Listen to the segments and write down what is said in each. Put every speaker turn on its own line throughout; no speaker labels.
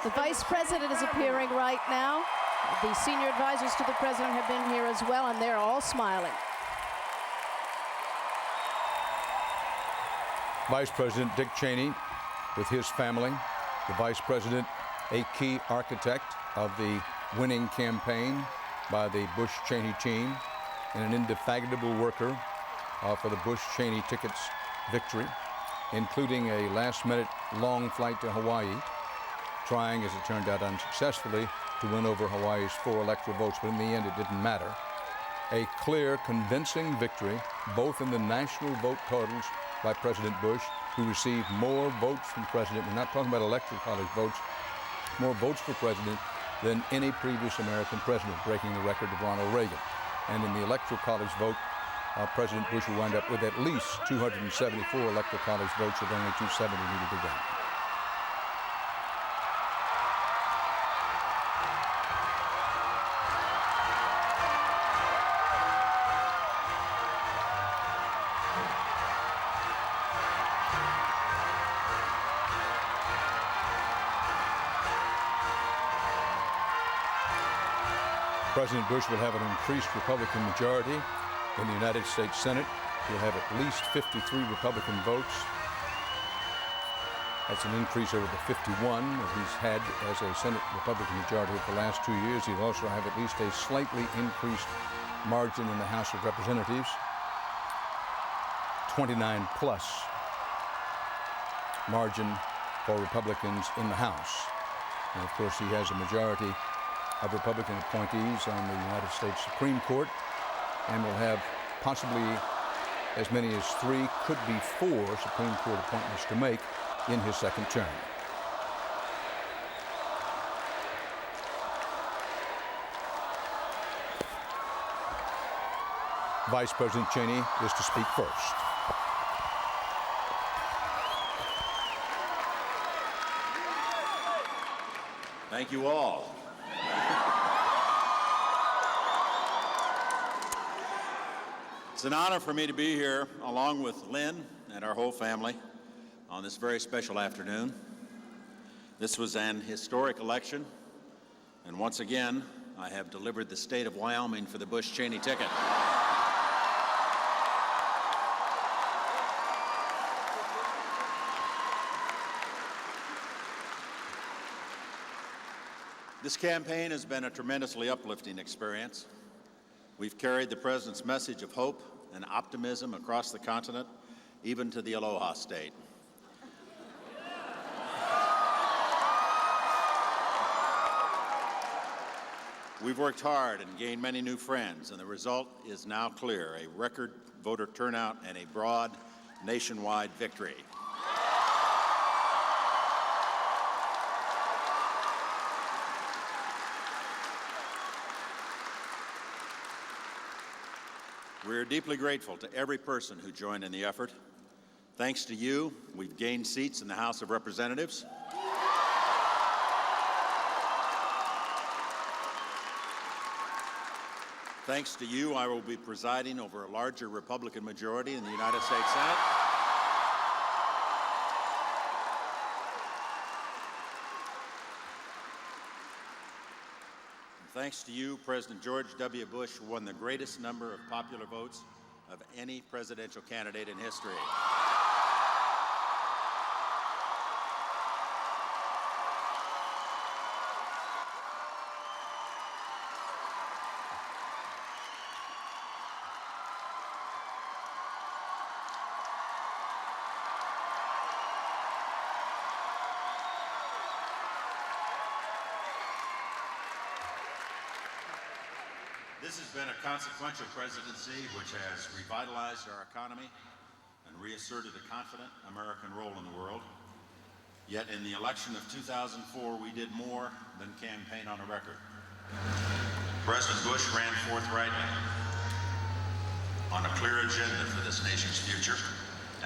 The Vice President is appearing right now. The senior advisors to the President have been here as well, and they're all smiling.
Vice President Dick Cheney with his family, the Vice President, a key architect of the winning campaign by the Bush-Cheney team, and an indefatigable worker for the Bush-Cheney ticket's victory, including a last-minute long flight to Hawaii, trying, as it turned out unsuccessfully, to win over Hawaii's 4 electoral votes, but in the end it didn't matter. A clear, convincing victory, both in the national vote totals by President Bush, who received more votes from President, we're not talking about electoral college votes, more votes for President than any previous American president, breaking the record of Ronald Reagan. And in the electoral college vote, President Bush will wind up with at least 274 electoral college votes with only 270 needed to win. President Bush will have an increased Republican majority in the United States Senate. He'll have at least 53 Republican votes. That's an increase over the 51 that he's had as a Senate Republican majority for the last 2 years. He'll also have at least a slightly increased margin in the House of Representatives, 29+ margin for Republicans in the House. And of course, he has a majority of Republican appointees on the United States Supreme Court, and will have possibly as many as 3, could be 4 Supreme Court appointments to make in his second term. Vice President Cheney is to speak first.
Thank you all. It's an honor for me to be here along with Lynn and our whole family on this very special afternoon. This was an historic election, and once again, I have delivered the state of Wyoming for the Bush-Cheney ticket. This campaign has been a tremendously uplifting experience. We've carried the President's message of hope and optimism across the continent, even to the Aloha State. We've worked hard and gained many new friends, and the result is now clear: a record voter turnout and a broad nationwide victory. We're deeply grateful to every person who joined in the effort. Thanks to you, we've gained seats in the House of Representatives. Thanks to you, I will be presiding over a larger Republican majority in the United States Senate. Thanks to you, President George W. Bush won the greatest number of popular votes of any presidential candidate in history. This has been a consequential presidency which has revitalized our economy and reasserted a confident American role in the world. Yet in the election of 2004, we did more than campaign on a record. President Bush ran forthrightly on a clear agenda for this nation's future,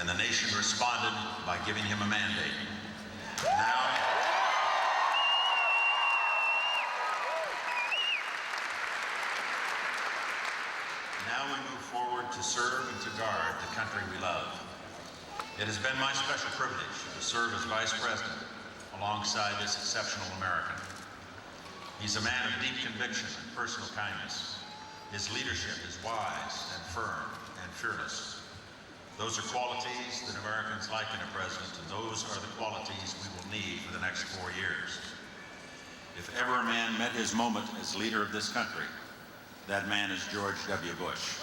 and the nation responded by giving him a mandate. Now we move forward to serve and to guard the country we love. It has been my special privilege to serve as Vice President alongside this exceptional American. He's a man of deep conviction and personal kindness. His leadership is wise and firm and fearless. Those are qualities that Americans like in a president, and those are the qualities we will need for the next 4 years. If ever a man met his moment as leader of this country, that man is George W. Bush.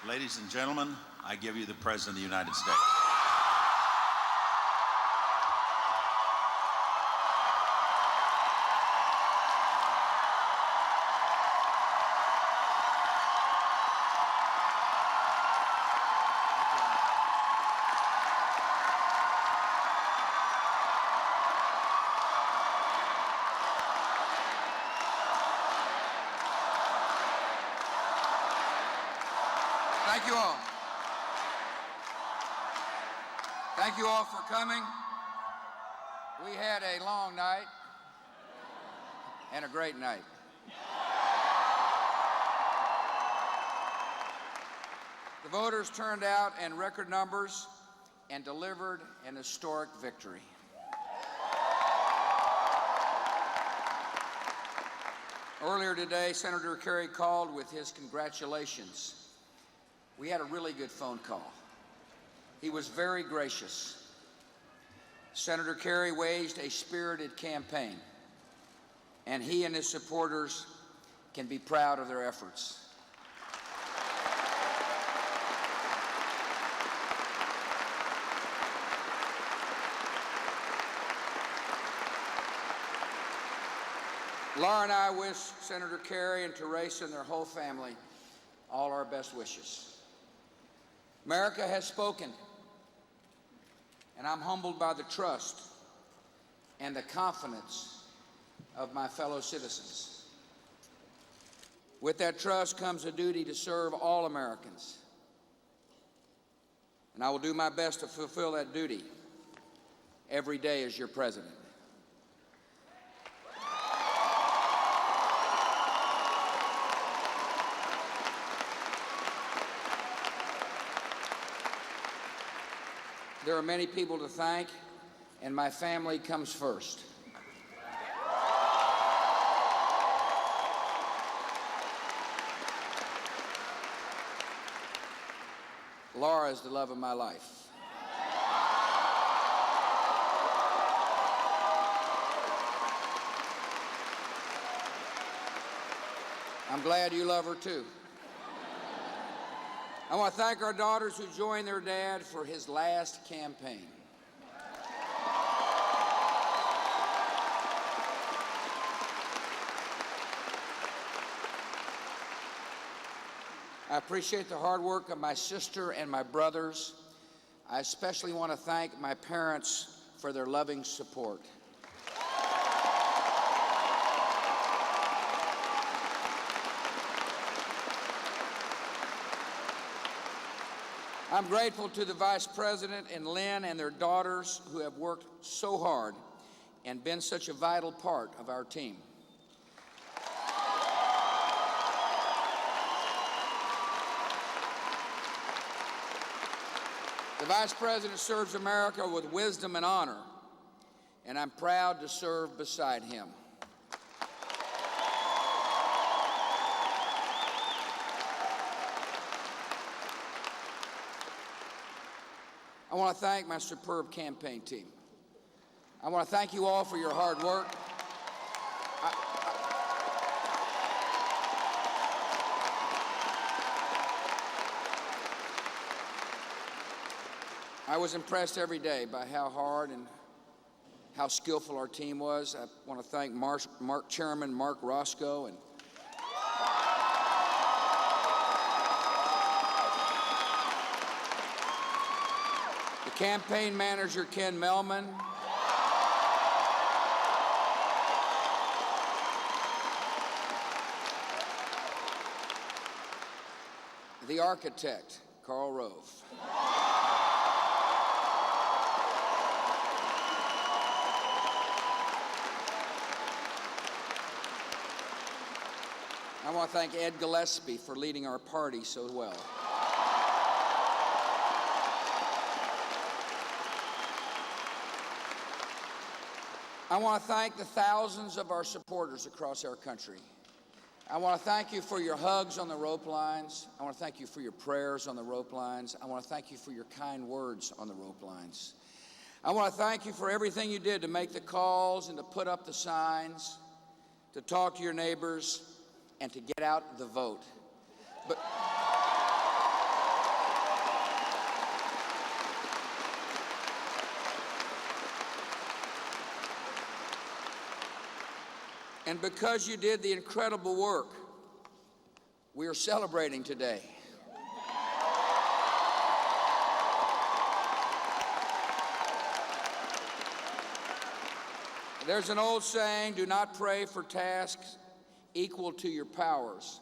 Ladies and gentlemen, I give you the President of the United States.
Thank you all. Thank you all for coming. We had a long night and a great night. The voters turned out in record numbers and delivered an historic victory. Earlier today, Senator Kerry called with his congratulations. We had a really good phone call. He was very gracious. Senator Kerry waged a spirited campaign, and he and his supporters can be proud of their efforts. Laura and I wish Senator Kerry and Teresa and their whole family all our best wishes. America has spoken, and I'm humbled by the trust and the confidence of my fellow citizens. With that trust comes a duty to serve all Americans, and I will do my best to fulfill that duty every day as your president. There are many people to thank, and my family comes first. Laura is the love of my life. I'm glad you love her too. I want to thank our daughters who joined their dad for his last campaign. I appreciate the hard work of my sister and my brothers. I especially want to thank my parents for their loving support. I'm grateful to the Vice President and Lynn and their daughters who have worked so hard and been such a vital part of our team. The Vice President serves America with wisdom and honor, and I'm proud to serve beside him. I want to thank my superb campaign team. I want to thank you all for your hard work. I was impressed every day by how hard and how skillful our team was. I want to thank Chairman Mark Roscoe and campaign manager Ken Melman, the architect Karl Rove, I want to thank Ed Gillespie for leading our party so well. I want to thank the thousands of our supporters across our country. I want to thank you for your hugs on the rope lines. I want to thank you for your prayers on the rope lines. I want to thank you for your kind words on the rope lines. I want to thank you for everything you did to make the calls and to put up the signs, to talk to your neighbors, and to get out the vote. And because you did the incredible work, we are celebrating today. There's an old saying, do not pray for tasks equal to your powers.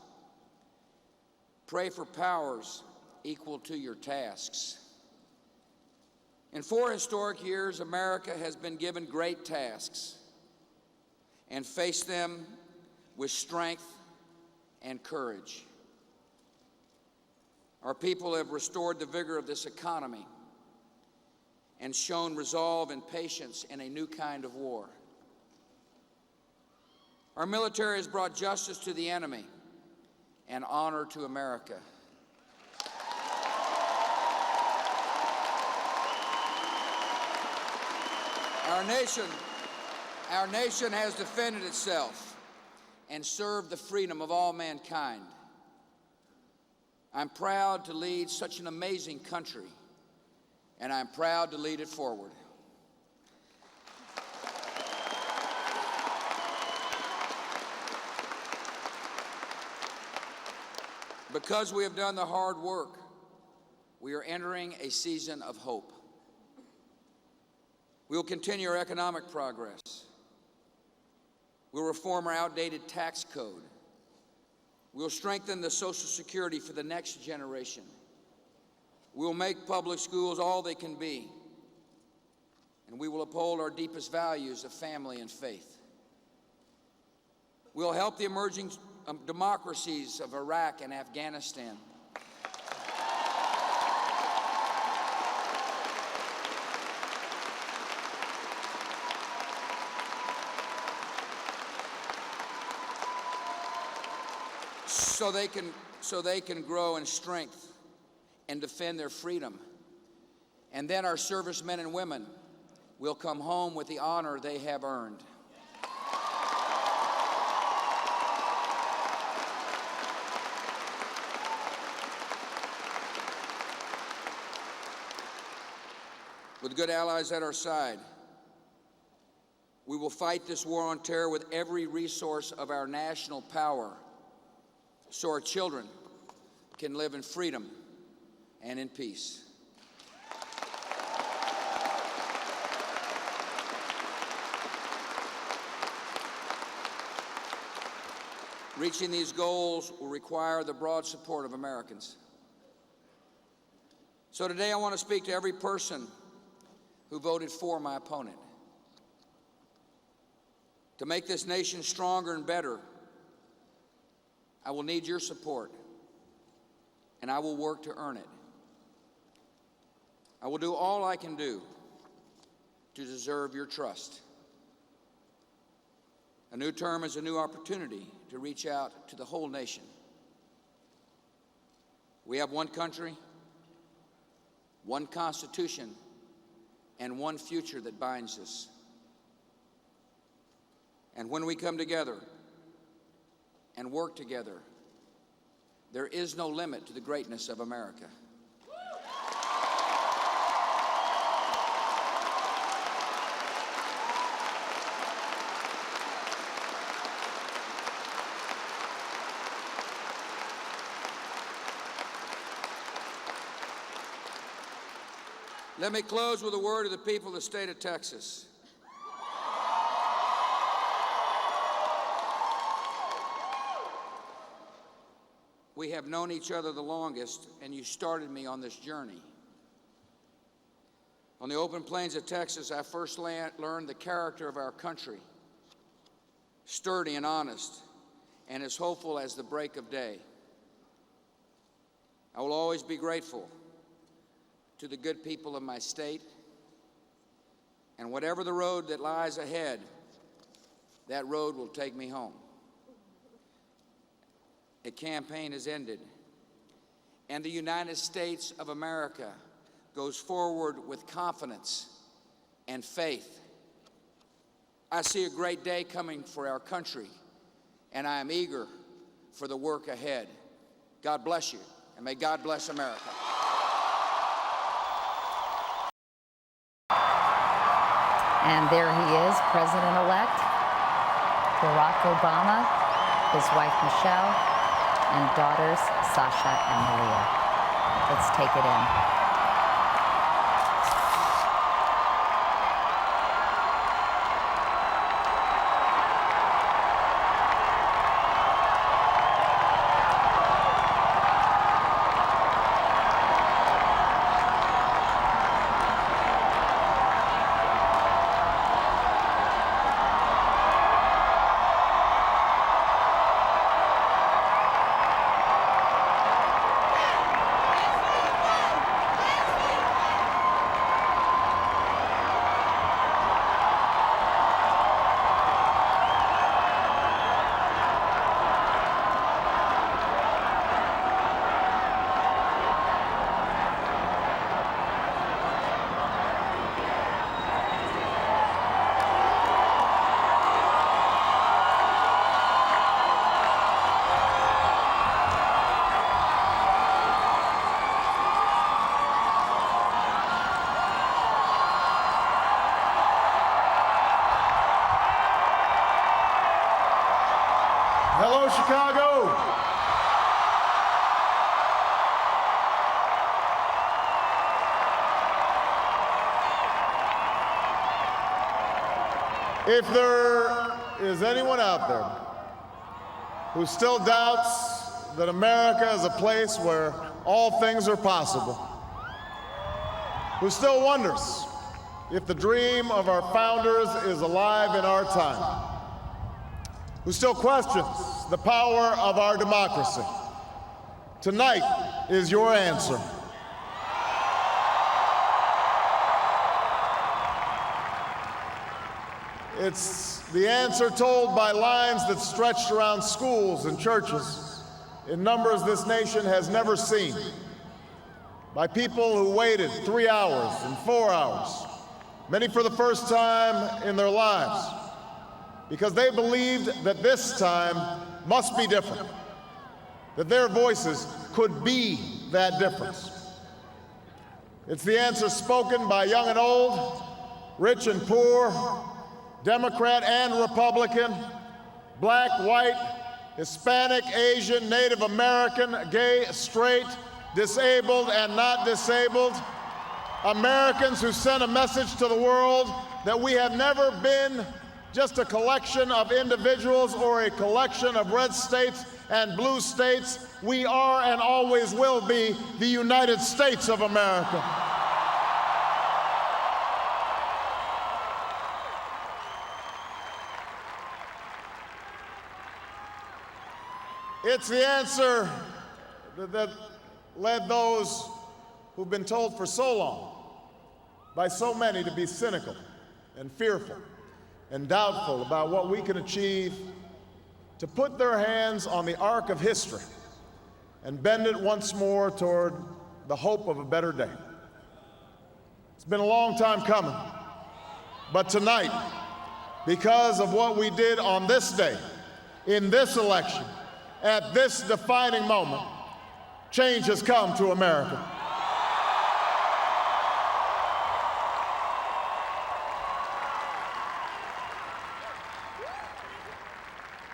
Pray for powers equal to your tasks. In 4 historic years, America has been given great tasks and faced them with strength and courage. Our people have restored the vigor of this economy and shown resolve and patience in a new kind of war. Our military has brought justice to the enemy and honor to America. Our nation has defended itself and served the freedom of all mankind. I'm proud to lead such an amazing country, and I'm proud to lead it forward. Because we have done the hard work, we are entering a season of hope. We will continue our economic progress. We'll reform our outdated tax code. We'll strengthen the Social Security for the next generation. We'll make public schools all they can be. And we will uphold our deepest values of family and faith. We'll help the emerging democracies of Iraq and Afghanistan. So they can grow in strength and defend their freedom. And then our servicemen and women will come home with the honor they have earned. With good allies at our side, we will fight this war on terror with every resource of our national power, so our children can live in freedom and in peace. Reaching these goals will require the broad support of Americans. So today I want to speak to every person who voted for my opponent. To make this nation stronger and better, I will need your support, and I will work to earn it. I will do all I can do to deserve your trust. A new term is a new opportunity to reach out to the whole nation. We have one country, one Constitution, and one future that binds us. And when we come together and work together, there is no limit to the greatness of America. Let me close with a word of the people of the state of Texas. We have known each other the longest, and you started me on this journey. On the open plains of Texas, I first learned the character of our country, sturdy and honest, and as hopeful as the break of day. I will always be grateful to the good people of my state, and whatever the road that lies ahead, that road will take me home. A campaign has ended, and the United States of America goes forward with confidence and faith. I see a great day coming for our country, and I am eager for the work ahead. God bless you, and may God bless America.
And there he is, President-elect Barack Obama, his wife Michelle, and daughters Sasha and Malia. Let's take it in.
Hello, Chicago. If there is anyone out there who still doubts that America is a place where all things are possible, who still wonders if the dream of our founders is alive in our time, who still questions the power of our democracy, tonight is your answer. It's the answer told by lines that stretched around schools and churches in numbers this nation has never seen, by people who waited 3 hours and 4 hours, many for the first time in their lives, because they believed that this time must be different, that their voices could be that difference. It's the answer spoken by young and old, rich and poor, Democrat and Republican, black, white, Hispanic, Asian, Native American, gay, straight, disabled and not disabled, Americans who sent a message to the world that we have never been just a collection of individuals or a collection of red states and blue states. We are and always will be the United States of America. It's the answer that led those who've been told for so long by so many to be cynical and fearful and doubtful about what we can achieve, to put their hands on the arc of history and bend it once more toward the hope of a better day. It's been a long time coming, but tonight, because of what we did on this day, in this election, at this defining moment, change has come to America.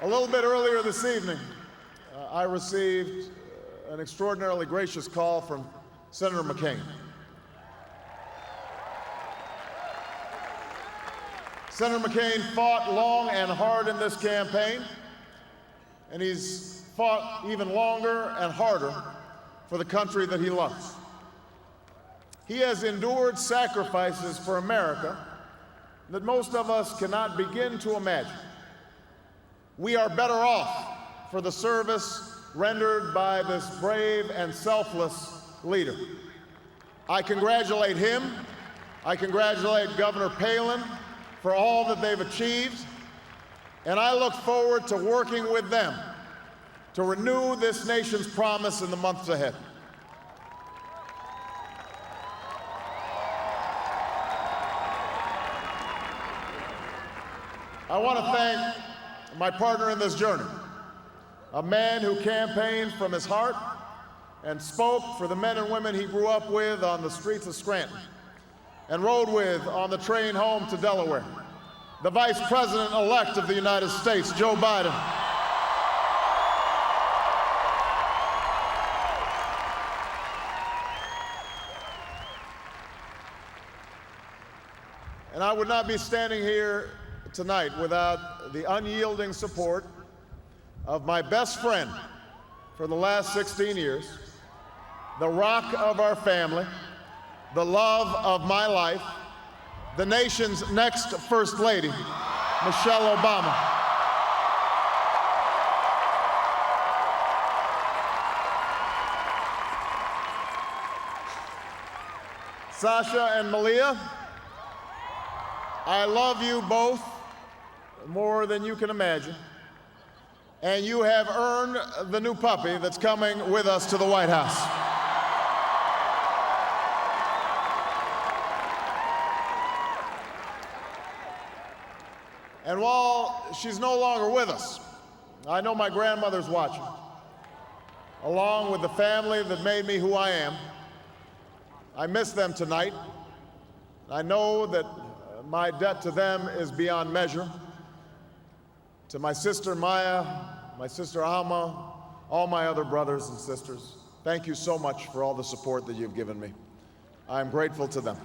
A little bit earlier this evening, I received an extraordinarily gracious call from Senator McCain. Senator McCain fought long and hard in this campaign, and he's fought even longer and harder for the country that he loves. He has endured sacrifices for America that most of us cannot begin to imagine. We are better off for the service rendered by this brave and selfless leader. I congratulate him. I congratulate Governor Palin for all that they've achieved, and I look forward to working with them to renew this nation's promise in the months ahead. I want to thank my partner in this journey, a man who campaigned from his heart and spoke for the men and women he grew up with on the streets of Scranton and rode with on the train home to Delaware, the Vice President-elect of the United States, Joe Biden. And I would not be standing here tonight without the unyielding support of my best friend for the last 16 years, the rock of our family, the love of my life, the nation's next First Lady, Michelle Obama. Sasha and Malia, I love you both more than you can imagine, and you have earned the new puppy that's coming with us to the White House. And while she's no longer with us, I know my grandmother's watching, along with the family that made me who I am. I miss them tonight. I know that my debt to them is beyond measure. To my sister Maya, my sister Alma, all my other brothers and sisters, thank you so much for all the support that you've given me. I am grateful to them.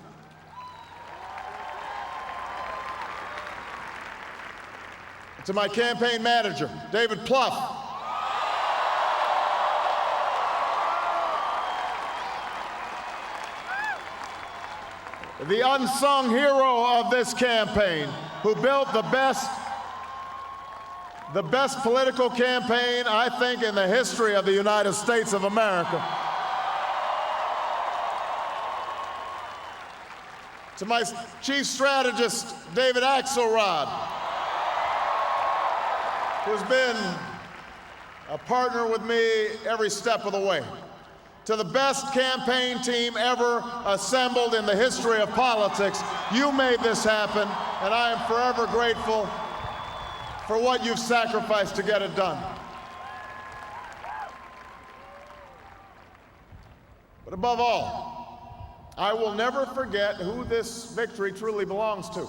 To my campaign manager, David Plouffe, the unsung hero of this campaign, who built the best political campaign, I think, in the history of the United States of America. To my chief strategist, David Axelrod, who's been a partner with me every step of the way. To the best campaign team ever assembled in the history of politics, you made this happen, and I am forever grateful for what you've sacrificed to get it done. But above all, I will never forget who this victory truly belongs to.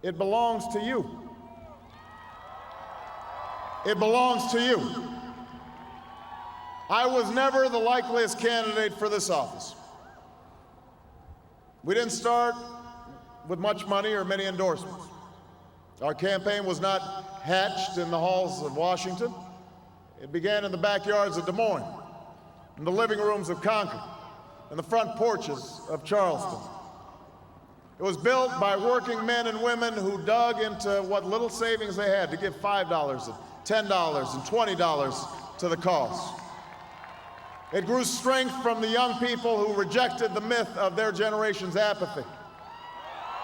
It belongs to you. It belongs to you. I was never the likeliest candidate for this office. We didn't start with much money or many endorsements. Our campaign was not hatched in the halls of Washington. It began in the backyards of Des Moines, in the living rooms of Concord, and the front porches of Charleston. It was built by working men and women who dug into what little savings they had to give $5 and $10 and $20 to the cause. It grew strength from the young people who rejected the myth of their generation's apathy,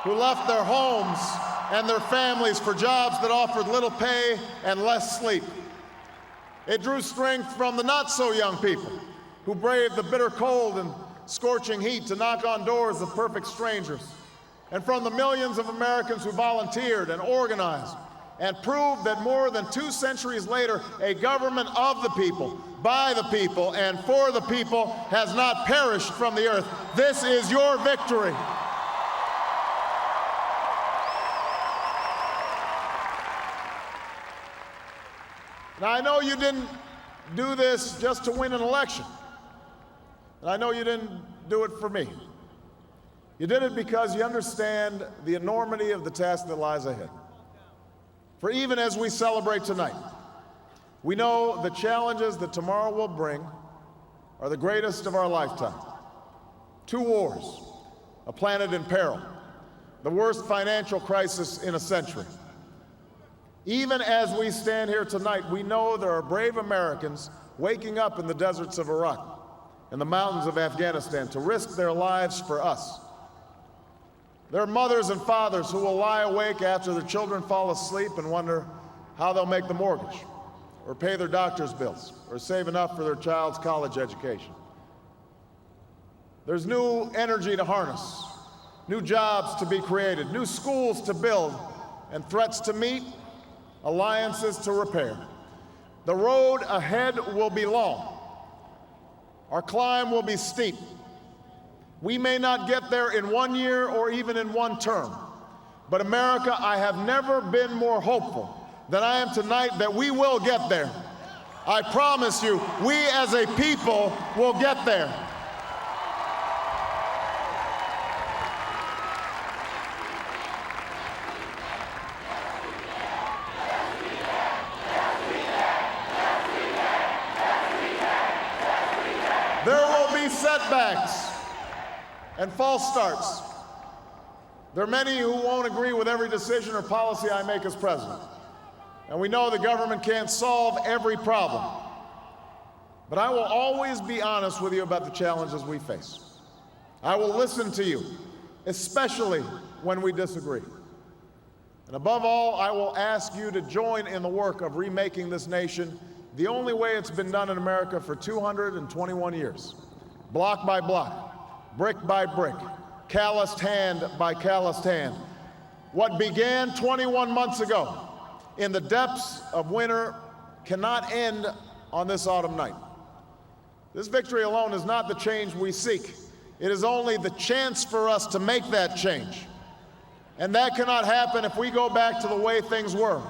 who left their homes and their families for jobs that offered little pay and less sleep. It drew strength from the not-so-young people who braved the bitter cold and scorching heat to knock on doors of perfect strangers, and from the millions of Americans who volunteered and organized and proved that more than 2 centuries later, a government of the people, by the people, and for the people has not perished from the earth. This is your victory. Now, I know you didn't do this just to win an election. And I know you didn't do it for me. You did it because you understand the enormity of the task that lies ahead. For even as we celebrate tonight, we know the challenges that tomorrow will bring are the greatest of our lifetime. 2 wars, a planet in peril, the worst financial crisis in a century, Even as we stand here tonight, we know there are brave Americans waking up in the deserts of Iraq and the mountains of Afghanistan to risk their lives for us. There are mothers and fathers who will lie awake after their children fall asleep and wonder how they'll make the mortgage, or pay their doctor's bills, or save enough for their child's college education. There's new energy to harness, new jobs to be created, new schools to build, and threats to meet, alliances to repair. The road ahead will be long. Our climb will be steep. We may not get there in 1 year or even in one term, but America, I have never been more hopeful than I am tonight that we will get there. I promise you, we as a people will get there. There will be setbacks and false starts. There are many who won't agree with every decision or policy I make as president. And we know the government can't solve every problem. But I will always be honest with you about the challenges we face. I will listen to you, especially when we disagree. And above all, I will ask you to join in the work of remaking this nation the only way it's been done in America for 221 years. Block by block, brick by brick, calloused hand by calloused hand. What began 21 months ago in the depths of winter cannot end on this autumn night. This victory alone is not the change we seek. It is only the chance for us to make that change. And that cannot happen if we go back to the way things were.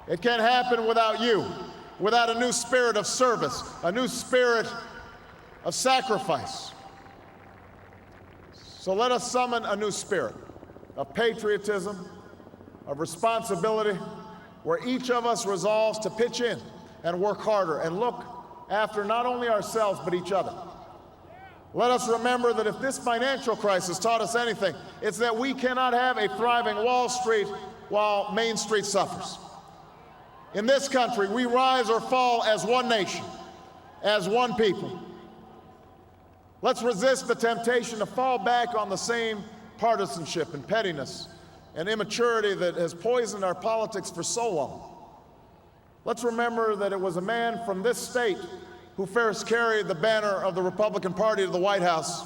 It can't happen without you, without a new spirit of service, a new spirit of sacrifice. So let us summon a new spirit of patriotism, of responsibility, where each of us resolves to pitch in and work harder and look after not only ourselves but each other. Let us remember that if this financial crisis taught us anything, it's that we cannot have a thriving Wall Street while Main Street suffers. In this country, we rise or fall as one nation, as one people. Let's resist the temptation to fall back on the same partisanship and pettiness and immaturity that has poisoned our politics for so long. Let's remember that it was a man from this state who first carried the banner of the Republican Party to the White House,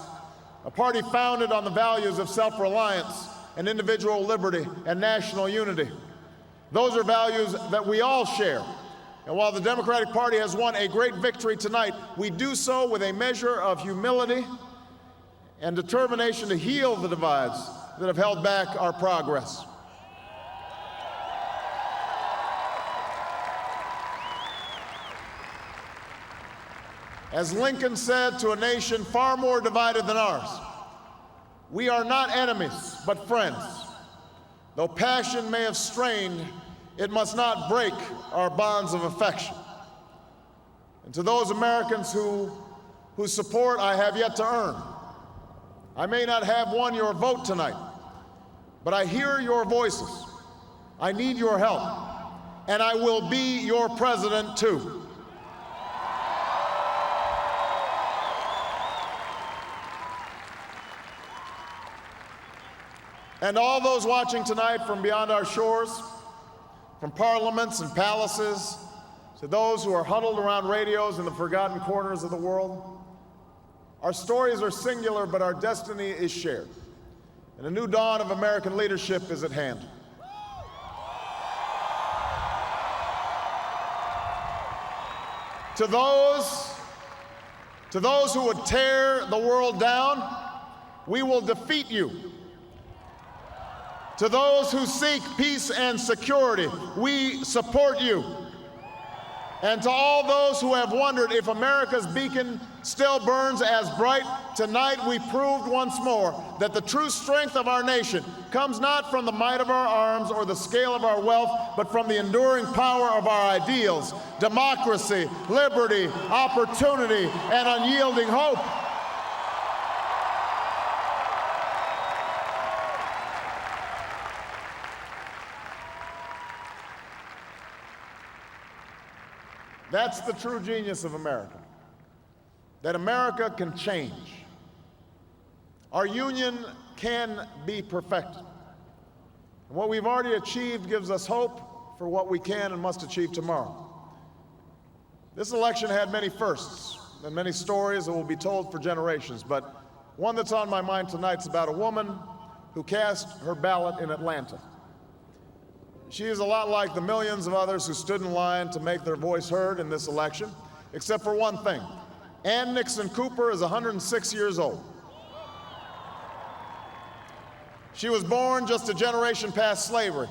a party founded on the values of self-reliance and individual liberty and national unity. Those are values that we all share. And while the Democratic Party has won a great victory tonight, we do so with a measure of humility and determination to heal the divides that have held back our progress. As Lincoln said to a nation far more divided than ours, we are not enemies, but friends. Though passion may have strained, it must not break our bonds of affection. And to those Americans whose support I have yet to earn, I may not have won your vote tonight, but I hear your voices. I need your help, and I will be your president too. And all those watching tonight from beyond our shores, from parliaments and palaces, to those who are huddled around radios in the forgotten corners of the world, our stories are singular, but our destiny is shared. And a new dawn of American leadership is at hand. To those who would tear the world down, we will defeat you. To those who seek peace and security, we support you. And to all those who have wondered if America's beacon still burns as bright, tonight we proved once more that the true strength of our nation comes not from the might of our arms or the scale of our wealth, but from the enduring power of our ideals: democracy, liberty, opportunity, and unyielding hope. That's the true genius of America, that America can change. Our union can be perfected. And what we've already achieved gives us hope for what we can and must achieve tomorrow. This election had many firsts and many stories that will be told for generations, but one that's on my mind tonight is about a woman who cast her ballot in Atlanta. She is a lot like the millions of others who stood in line to make their voice heard in this election, except for one thing. Ann Nixon Cooper is 106 years old. She was born just a generation past slavery,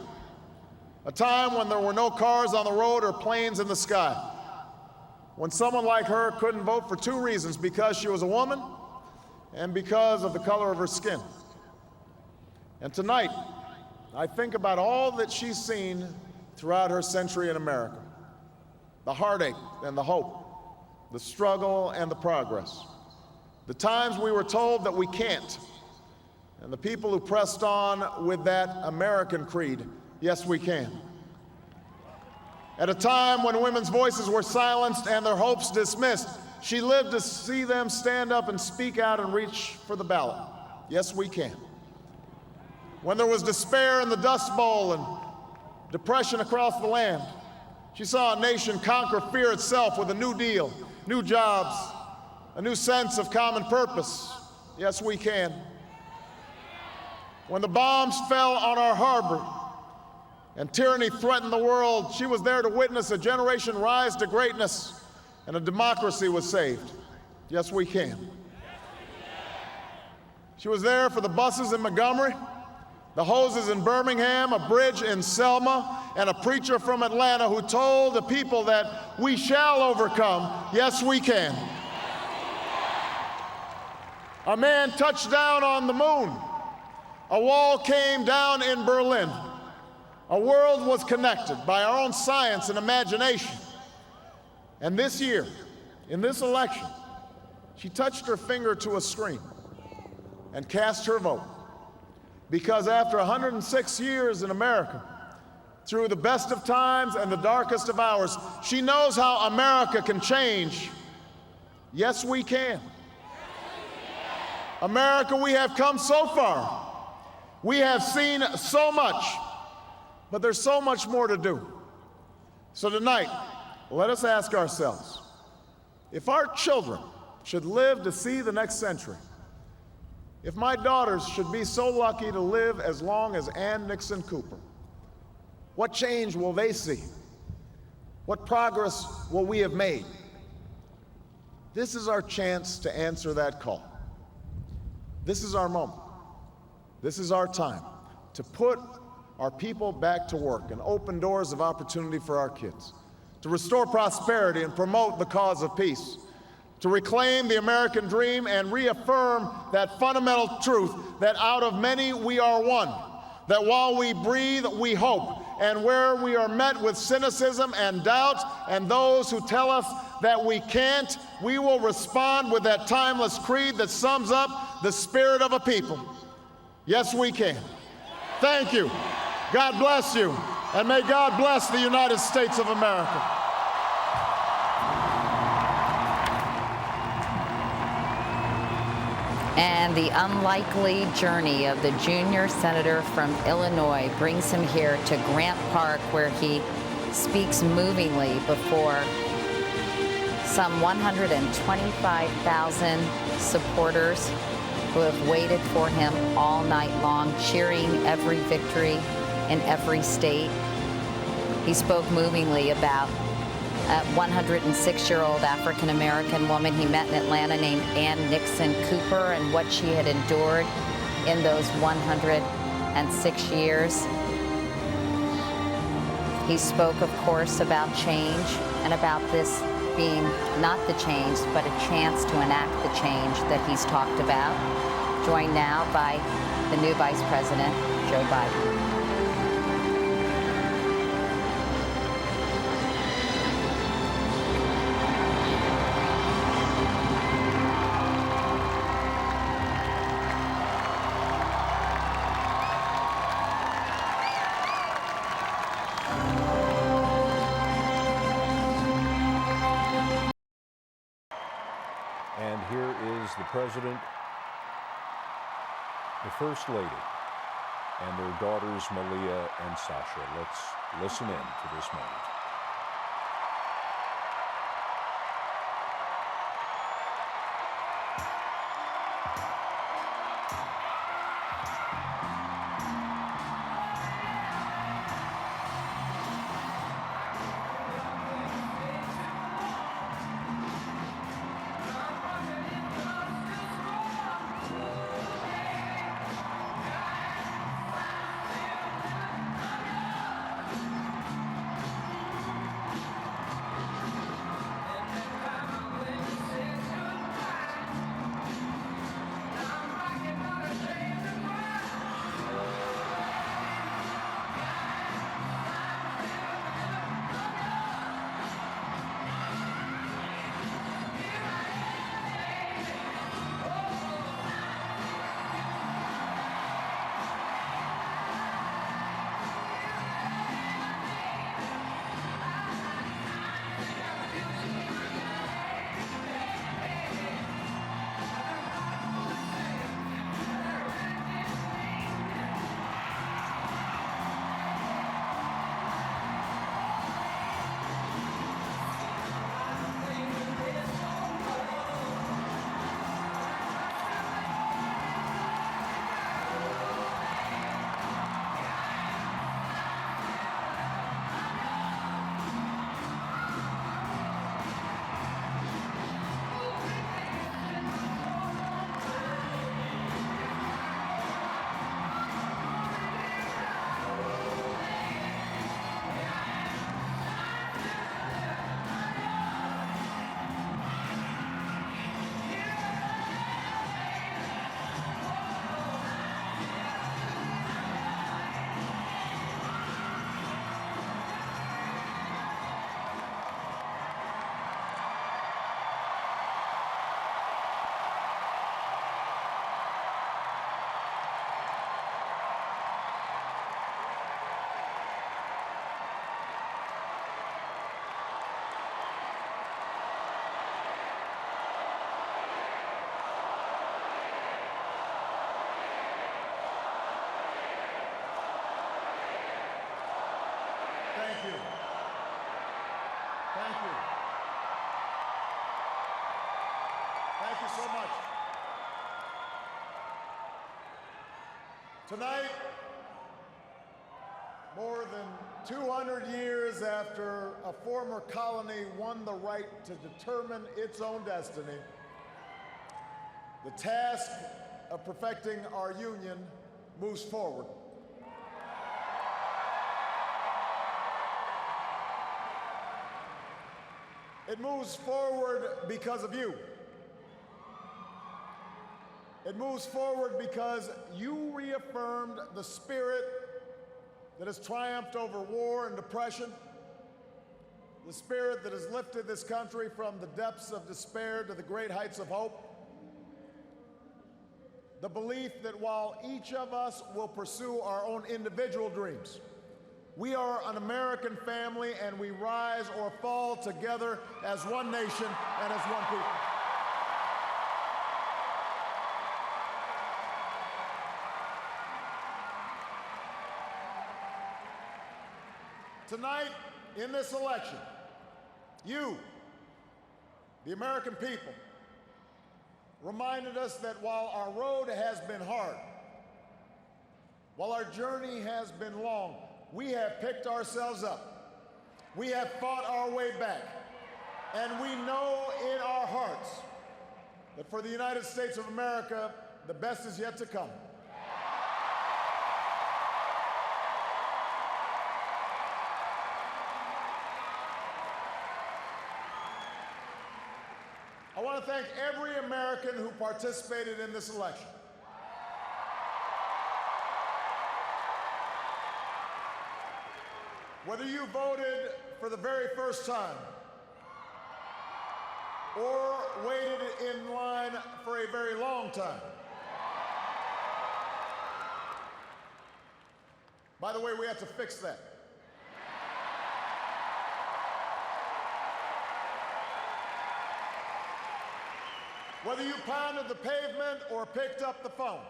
a time when there were no cars on the road or planes in the sky, when someone like her couldn't vote for two reasons: because she was a woman and because of the color of her skin. And tonight, I think about all that she's seen throughout her century in America: the heartache and the hope, the struggle and the progress, the times we were told that we can't, and the people who pressed on with that American creed: yes, we can. At a time when women's voices were silenced and their hopes dismissed, she lived to see them stand up and speak out and reach for the ballot: yes, we can. When there was despair in the Dust Bowl and depression across the land, she saw a nation conquer fear itself with a New Deal, new jobs, a new sense of common purpose: yes, we can. When the bombs fell on our harbor and tyranny threatened the world, she was there to witness a generation rise to greatness and a democracy was saved: yes, we can. She was there for the buses in Montgomery, the hoses in Birmingham, a bridge in Selma, and a preacher from Atlanta who told the people that we shall overcome: yes, we can. A man touched down on the moon. A wall came down in Berlin. A world was connected by our own science and imagination. And this year, in this election, she touched her finger to a screen and cast her vote. Because after 106 years in America, through the best of times and the darkest of hours, she knows how America can change. Yes, we can. America, we have come so far. We have seen so much, but there's so much more to do. So tonight, let us ask ourselves, if our children should live to see the next century, if my daughters should be so lucky to live as long as Ann Nixon Cooper, what change will they see? What progress will we have made? This is our chance to answer that call. This is our moment. This is our time to put our people back to work and open doors of opportunity for our kids, to restore prosperity and promote the cause of peace, to reclaim the American dream and reaffirm that fundamental truth that out of many we are one, that while we breathe, we hope, and where we are met with cynicism and doubt and those who tell us that we can't, we will respond with that timeless creed that sums up the spirit of a people: yes, we can. Thank you. God bless you. And may God bless the United States of America.
And the unlikely journey of the junior senator from Illinois brings him here to Grant Park, where he speaks movingly before some 125,000 supporters who have waited for him all night long, cheering every victory in every state. He spoke movingly about a 106-year-old African-American woman he met in Atlanta named Ann Nixon Cooper and what she had endured in those 106 years. He spoke, of course, about change and about this being not the change, but a chance to enact the change that he's talked about. Joined now by the new Vice President, Joe Biden.
the President, the First Lady, and their daughters Malia and Sasha. Let's listen in to this moment.
Thank you. Thank you. Thank you so much. Tonight, more than 200 years after a former colony won the right to determine its own destiny, the task of perfecting our union moves forward. It moves forward because of you. It moves forward because you reaffirmed the spirit that has triumphed over war and depression, the spirit that has lifted this country from the depths of despair to the great heights of hope, the belief that while each of us will pursue our own individual dreams, we are an American family and we rise or fall together as one nation and as one people. Tonight, in this election, you, the American people, reminded us that while our road has been hard, while our journey has been long, we have picked ourselves up. We have fought our way back. And we know in our hearts that for the United States of America, the best is yet to come. I want to thank every American who participated in this election. Whether you voted for the very first time or waited in line for a very long time. By the way, we have to fix that. Whether you pounded the pavement or picked up the phone.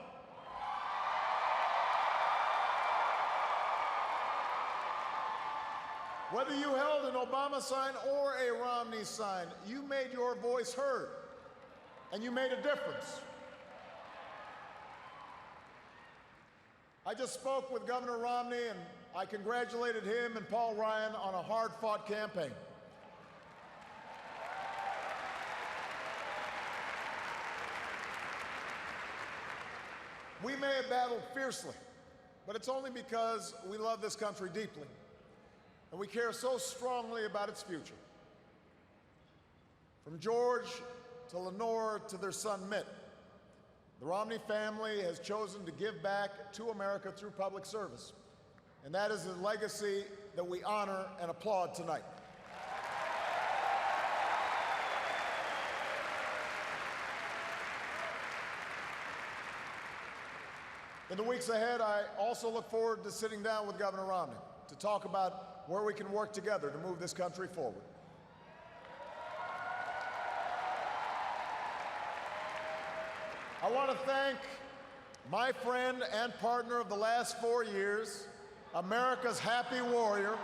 Whether you held an Obama sign or a Romney sign, you made your voice heard, and you made a difference. I just spoke with Governor Romney, and I congratulated him and Paul Ryan on a hard-fought campaign. We may have battled fiercely, but it's only because we love this country deeply, and we care so strongly about its future. From George to Lenore to their son Mitt, the Romney family has chosen to give back to America through public service, and that is a legacy that we honor and applaud tonight. In the weeks ahead, I also look forward to sitting down with Governor Romney to talk about where we can work together to move this country forward. I want to thank my friend and partner of the last 4 years, America's happy warrior,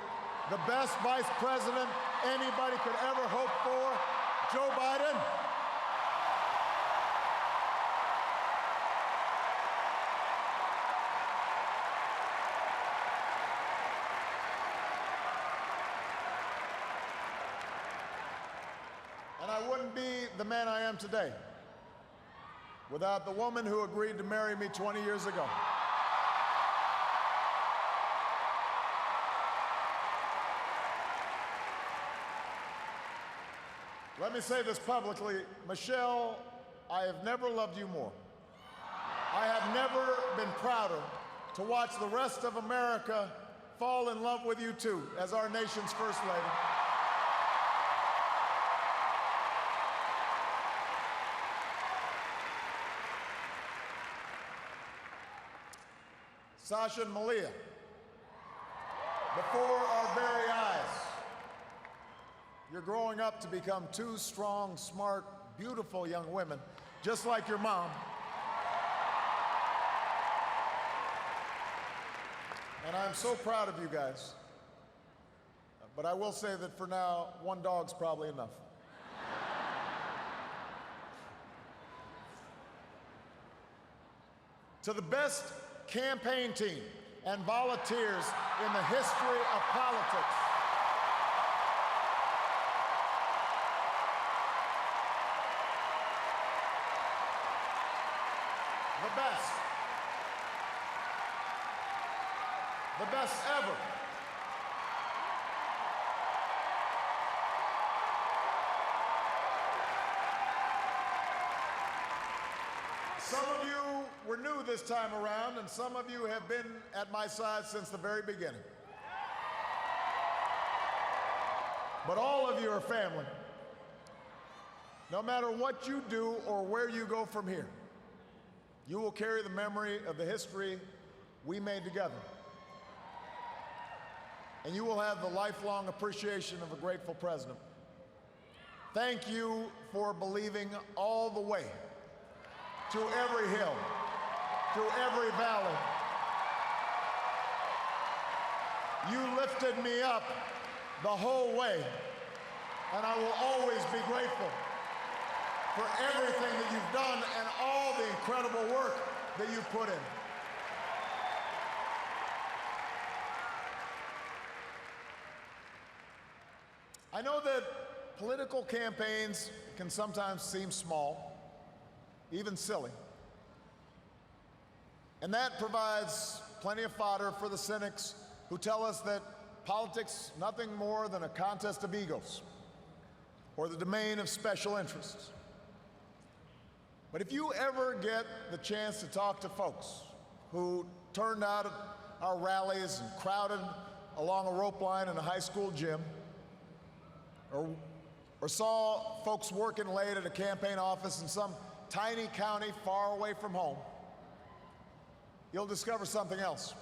the best vice president anybody could ever hope for, Joe Biden. And I wouldn't be the man I am today without the woman who agreed to marry me 20 years ago. Let me say this publicly, Michelle, I have never loved you more. I have never been prouder to watch the rest of America fall in love with you too, as our nation's First Lady. Sasha and Malia, before our very eyes, you're growing up to become two strong, smart, beautiful young women, just like your mom. And I'm so proud of you guys. But I will say that for now, one dog's probably enough. To the best campaign team and volunteers in the history of politics, the best ever. Some of you were new this time around, and some of you have been at my side since the very beginning. But all of you are family. No matter what you do or where you go from here, you will carry the memory of the history we made together. And you will have the lifelong appreciation of a grateful president. Thank you for believing all the way, through every hill, through every valley. You lifted me up the whole way, and I will always be grateful for everything that you've done and all the incredible work that you've put in. I know that political campaigns can sometimes seem small, even silly. And that provides plenty of fodder for the cynics who tell us that politics is nothing more than a contest of egos or the domain of special interests. But if you ever get the chance to talk to folks who turned out at our rallies and crowded along a rope line in a high school gym, or saw folks working late at a campaign office in some tiny county far away from home, you'll discover something else.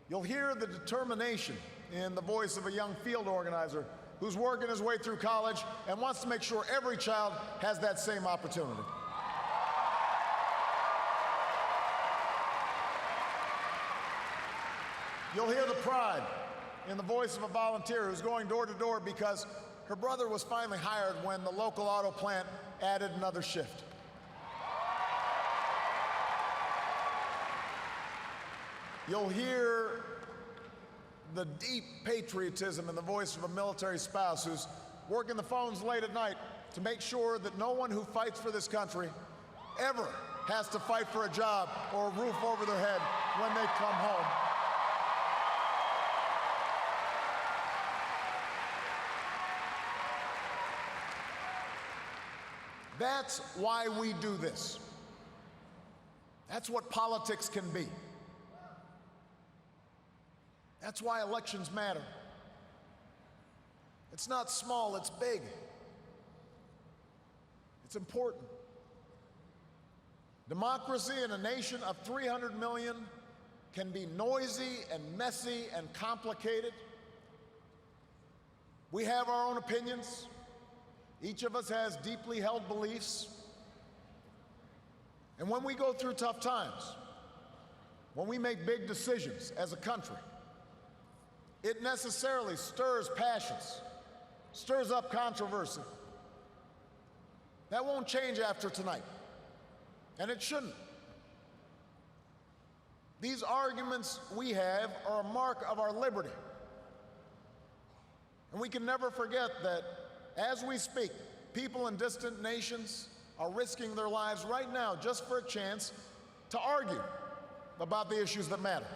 You'll hear the determination in the voice of a young field organizer who's working his way through college and wants to make sure every child has that same opportunity. You'll hear the pride in the voice of a volunteer who's going door to door because her brother was finally hired when the local auto plant added another shift. You'll hear the deep patriotism in the voice of a military spouse who's working the phones late at night to make sure that no one who fights for this country ever has to fight for a job or a roof over their head when they come home. That's why we do this. That's what politics can be. That's why elections matter. It's not small, it's big. It's important. Democracy in a nation of 300 million can be noisy and messy and complicated. We have our own opinions. Each of us has deeply held beliefs. And when we go through tough times, when we make big decisions as a country, it necessarily stirs passions, stirs up controversy. That won't change after tonight, and it shouldn't. These arguments we have are a mark of our liberty. And we can never forget that as we speak, people in distant nations are risking their lives right now just for a chance to argue about the issues that matter,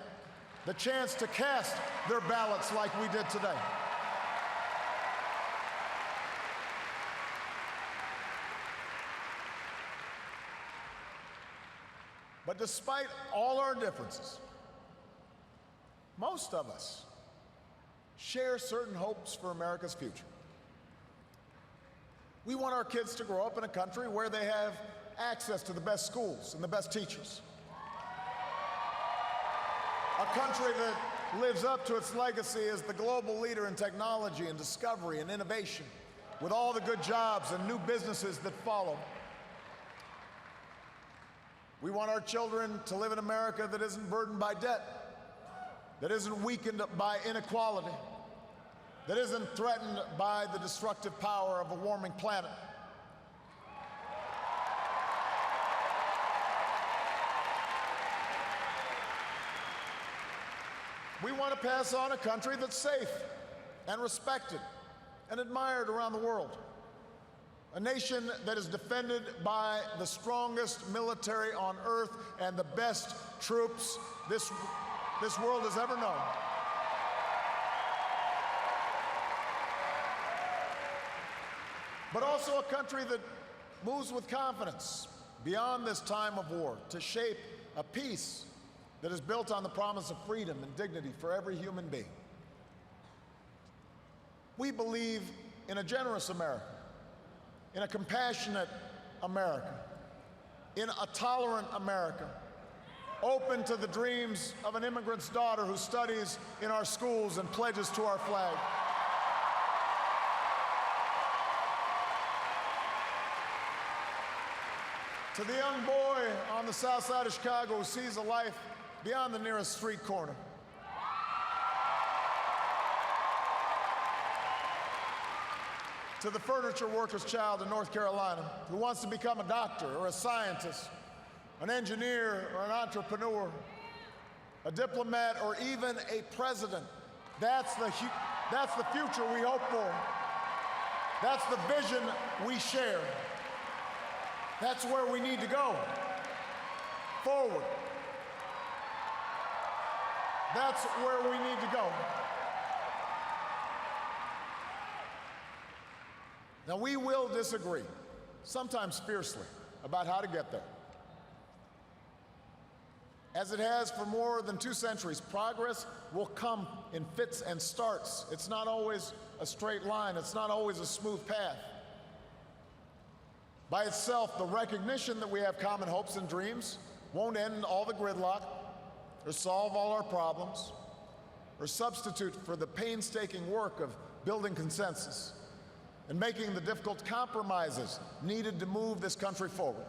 the chance to cast their ballots like we did today. But despite all our differences, most of us share certain hopes for America's future. We want our kids to grow up in a country where they have access to the best schools and the best teachers. A country that lives up to its legacy as the global leader in technology and discovery and innovation, with all the good jobs and new businesses that follow. We want our children to live in America that isn't burdened by debt, that isn't weakened by inequality, that isn't threatened by the destructive power of a warming planet. We want to pass on a country that's safe and respected and admired around the world. A nation that is defended by the strongest military on earth and the best troops this world has ever known. But also a country that moves with confidence beyond this time of war to shape a peace that is built on the promise of freedom and dignity for every human being. We believe in a generous America, in a compassionate America, in a tolerant America, open to the dreams of an immigrant's daughter who studies in our schools and pledges to our flag. To the young boy on the south side of Chicago who sees a life beyond the nearest street corner. To the furniture worker's child in North Carolina who wants to become a doctor or a scientist, an engineer or an entrepreneur, a diplomat or even a president. That's the future we hope for. That's the vision we share. That's where we need to go. Forward. That's where we need to go. Now, we will disagree, sometimes fiercely, about how to get there. As it has for more than 2 centuries, progress will come in fits and starts. It's not always a straight line. It's not always a smooth path. By itself, the recognition that we have common hopes and dreams won't end all the gridlock or solve all our problems. or substitute for the painstaking work of building consensus and making the difficult compromises needed to move this country forward.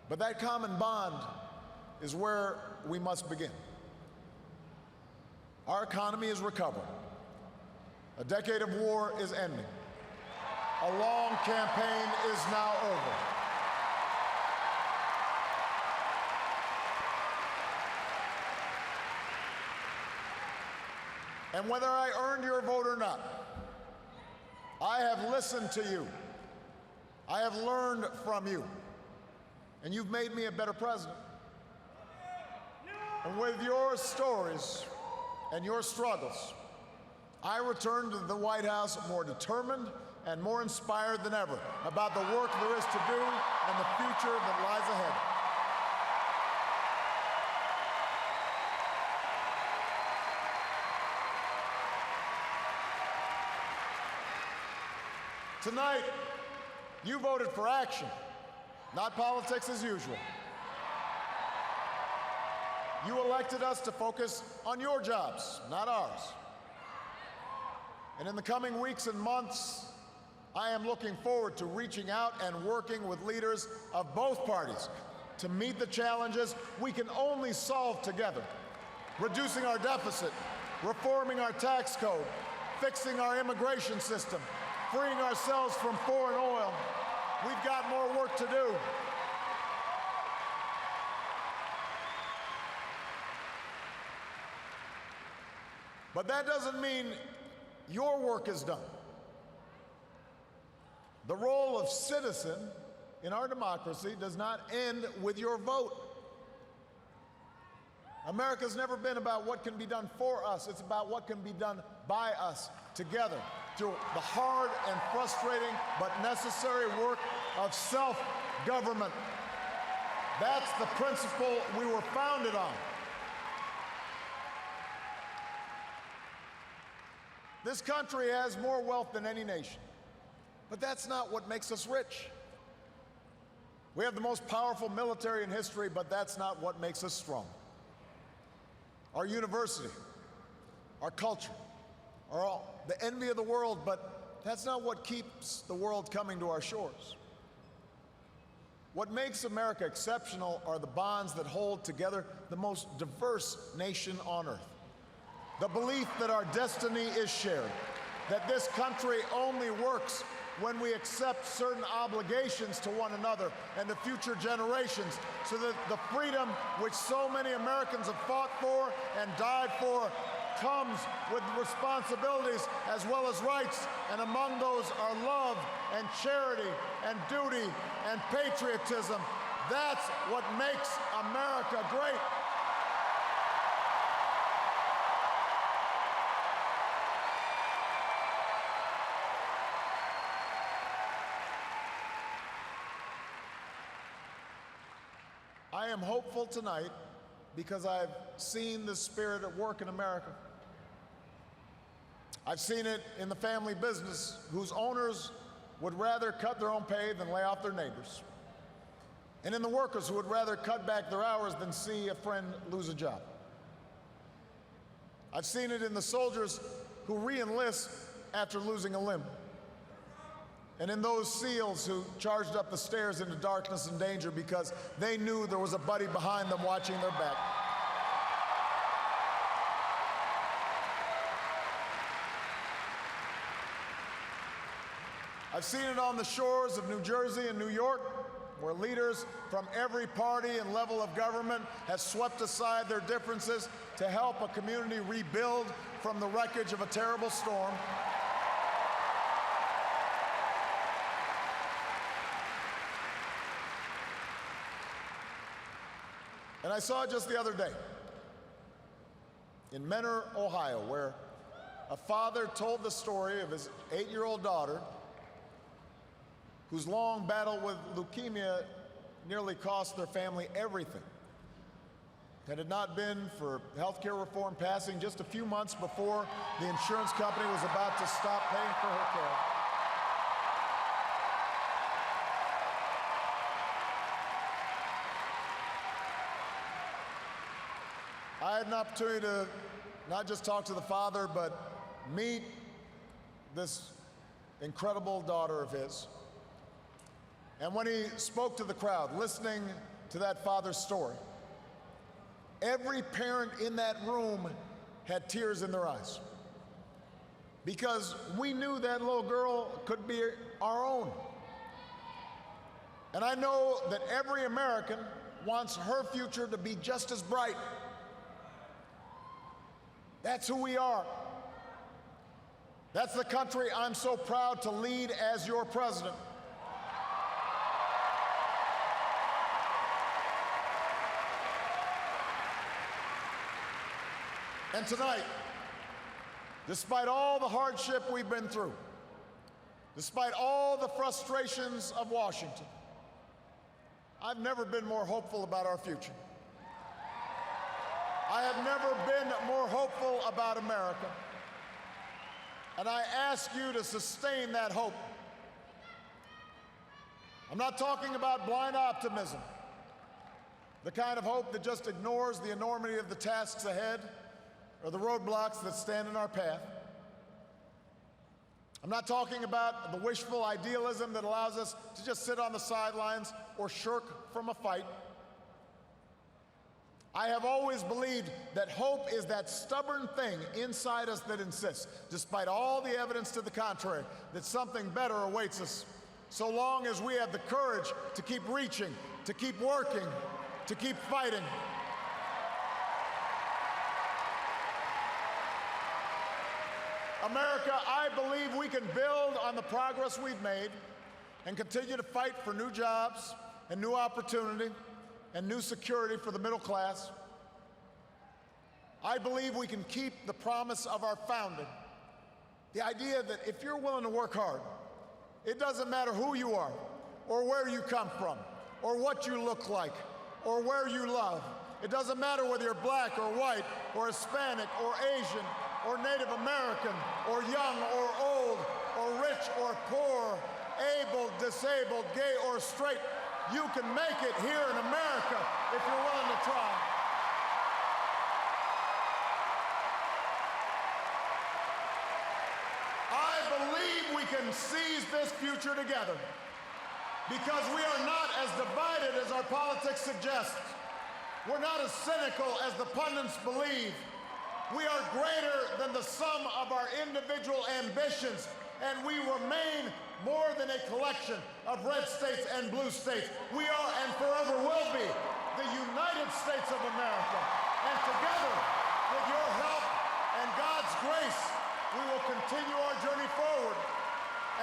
But that common bond is where we must begin. Our economy is recovering. A decade of war is ending. A long campaign is now over. And whether I earned your vote or not, I have listened to you. I have learned from you. And you've made me a better president. And with your stories and your struggles, I return to the White House more determined and more inspired than ever about the work there is to do and the future that lies ahead. Tonight, you voted for action, not politics as usual. You elected us to focus on your jobs, not ours. And in the coming weeks and months, I am looking forward to reaching out and working with leaders of both parties to meet the challenges we can only solve together, reducing our deficit, reforming our tax code, fixing our immigration system, freeing ourselves from foreign oil. We've got more work to do. But that doesn't mean your work is done. The role of citizen in our democracy does not end with your vote. America's never been about what can be done for us. It's about what can be done by us together through the hard and frustrating but necessary work of self-government. That's the principle we were founded on. This country has more wealth than any nation, but that's not what makes us rich. We have the most powerful military in history, but that's not what makes us strong. Our university, our culture, are all the envy of the world, but that's not what keeps the world coming to our shores. What makes America exceptional are the bonds that hold together the most diverse nation on earth. The belief that our destiny is shared, that this country only works when we accept certain obligations to one another and to future generations, so that the freedom which so many Americans have fought for and died for comes with responsibilities as well as rights, and among those are love and charity and duty and patriotism. That's what makes America great. I am hopeful tonight because I've seen the spirit at work in America. I've seen it in the family business whose owners would rather cut their own pay than lay off their neighbors, and in the workers who would rather cut back their hours than see a friend lose a job. I've seen it in the soldiers who re-enlist after losing a limb, and in those SEALs who charged up the stairs into darkness and danger because they knew there was a buddy behind them watching their back. I've seen it on the shores of New Jersey and New York, where leaders from every party and level of government have swept aside their differences to help a community rebuild from the wreckage of a terrible storm. And I saw it just the other day in Mentor, Ohio, where a father told the story of his 8-year-old daughter whose long battle with leukemia nearly cost their family everything. Had it not been for health care reform passing just a few months before the insurance company was about to stop paying for her care. I had an opportunity to not just talk to the father, but meet this incredible daughter of his. And when he spoke to the crowd, listening to that father's story, every parent in that room had tears in their eyes, because we knew that little girl could be our own. And I know that every American wants her future to be just as bright. That's who we are. That's the country I'm so proud to lead as your president. And tonight, despite all the hardship we've been through, despite all the frustrations of Washington, I've never been more hopeful about our future. I have never been more hopeful about America. And I ask you to sustain that hope. I'm not talking about blind optimism, the kind of hope that just ignores the enormity of the tasks ahead or the roadblocks that stand in our path. I'm not talking about the wishful idealism that allows us to just sit on the sidelines or shirk from a fight. I have always believed that hope is that stubborn thing inside us that insists, despite all the evidence to the contrary, that something better awaits us, so long as we have the courage to keep reaching, to keep working, to keep fighting. America, I believe we can build on the progress we've made and continue to fight for new jobs and new opportunity and new security for the middle class. I believe we can keep the promise of our founding, the idea that if you're willing to work hard, it doesn't matter who you are or where you come from or what you look like or where you love. It doesn't matter whether you're black or white or Hispanic or Asian or Native American or young or old or rich or poor, able, disabled, gay or straight. You can make it here in America if you're willing to try. I believe we can seize this future together because we are not as divided as our politics suggests. We're not as cynical as the pundits believe. We are greater than the sum of our individual ambitions, and we remain more than a collection of red states and blue states. We are and forever will be the United States of America. And together, with your help and God's grace, we will continue our journey forward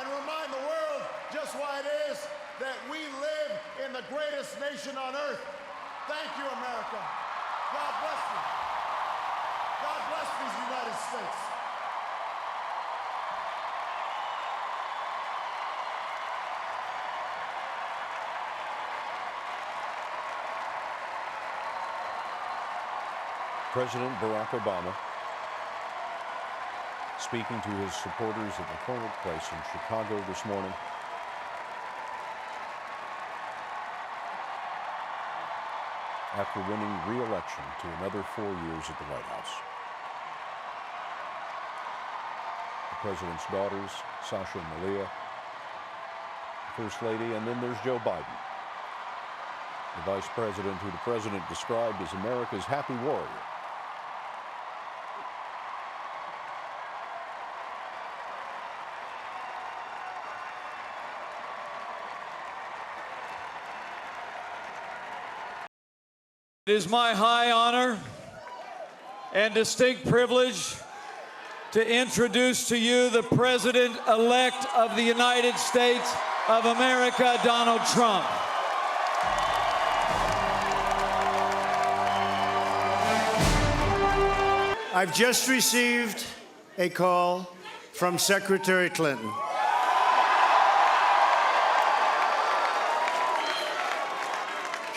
and remind the world just why it is that we live in the greatest nation on earth. Thank you, America. God bless you. God bless these United States.
President Barack Obama speaking to his supporters at McCormick Place in Chicago this morning. After winning re-election to another 4 years at the White House. The president's daughters, Sasha and Malia, First Lady, and then there's Joe Biden, the vice president who the president described as America's happy warrior.
It is my high honor and distinct privilege to introduce to you the President-elect of the United States of America, Donald Trump.
I've just received a call from Secretary Clinton.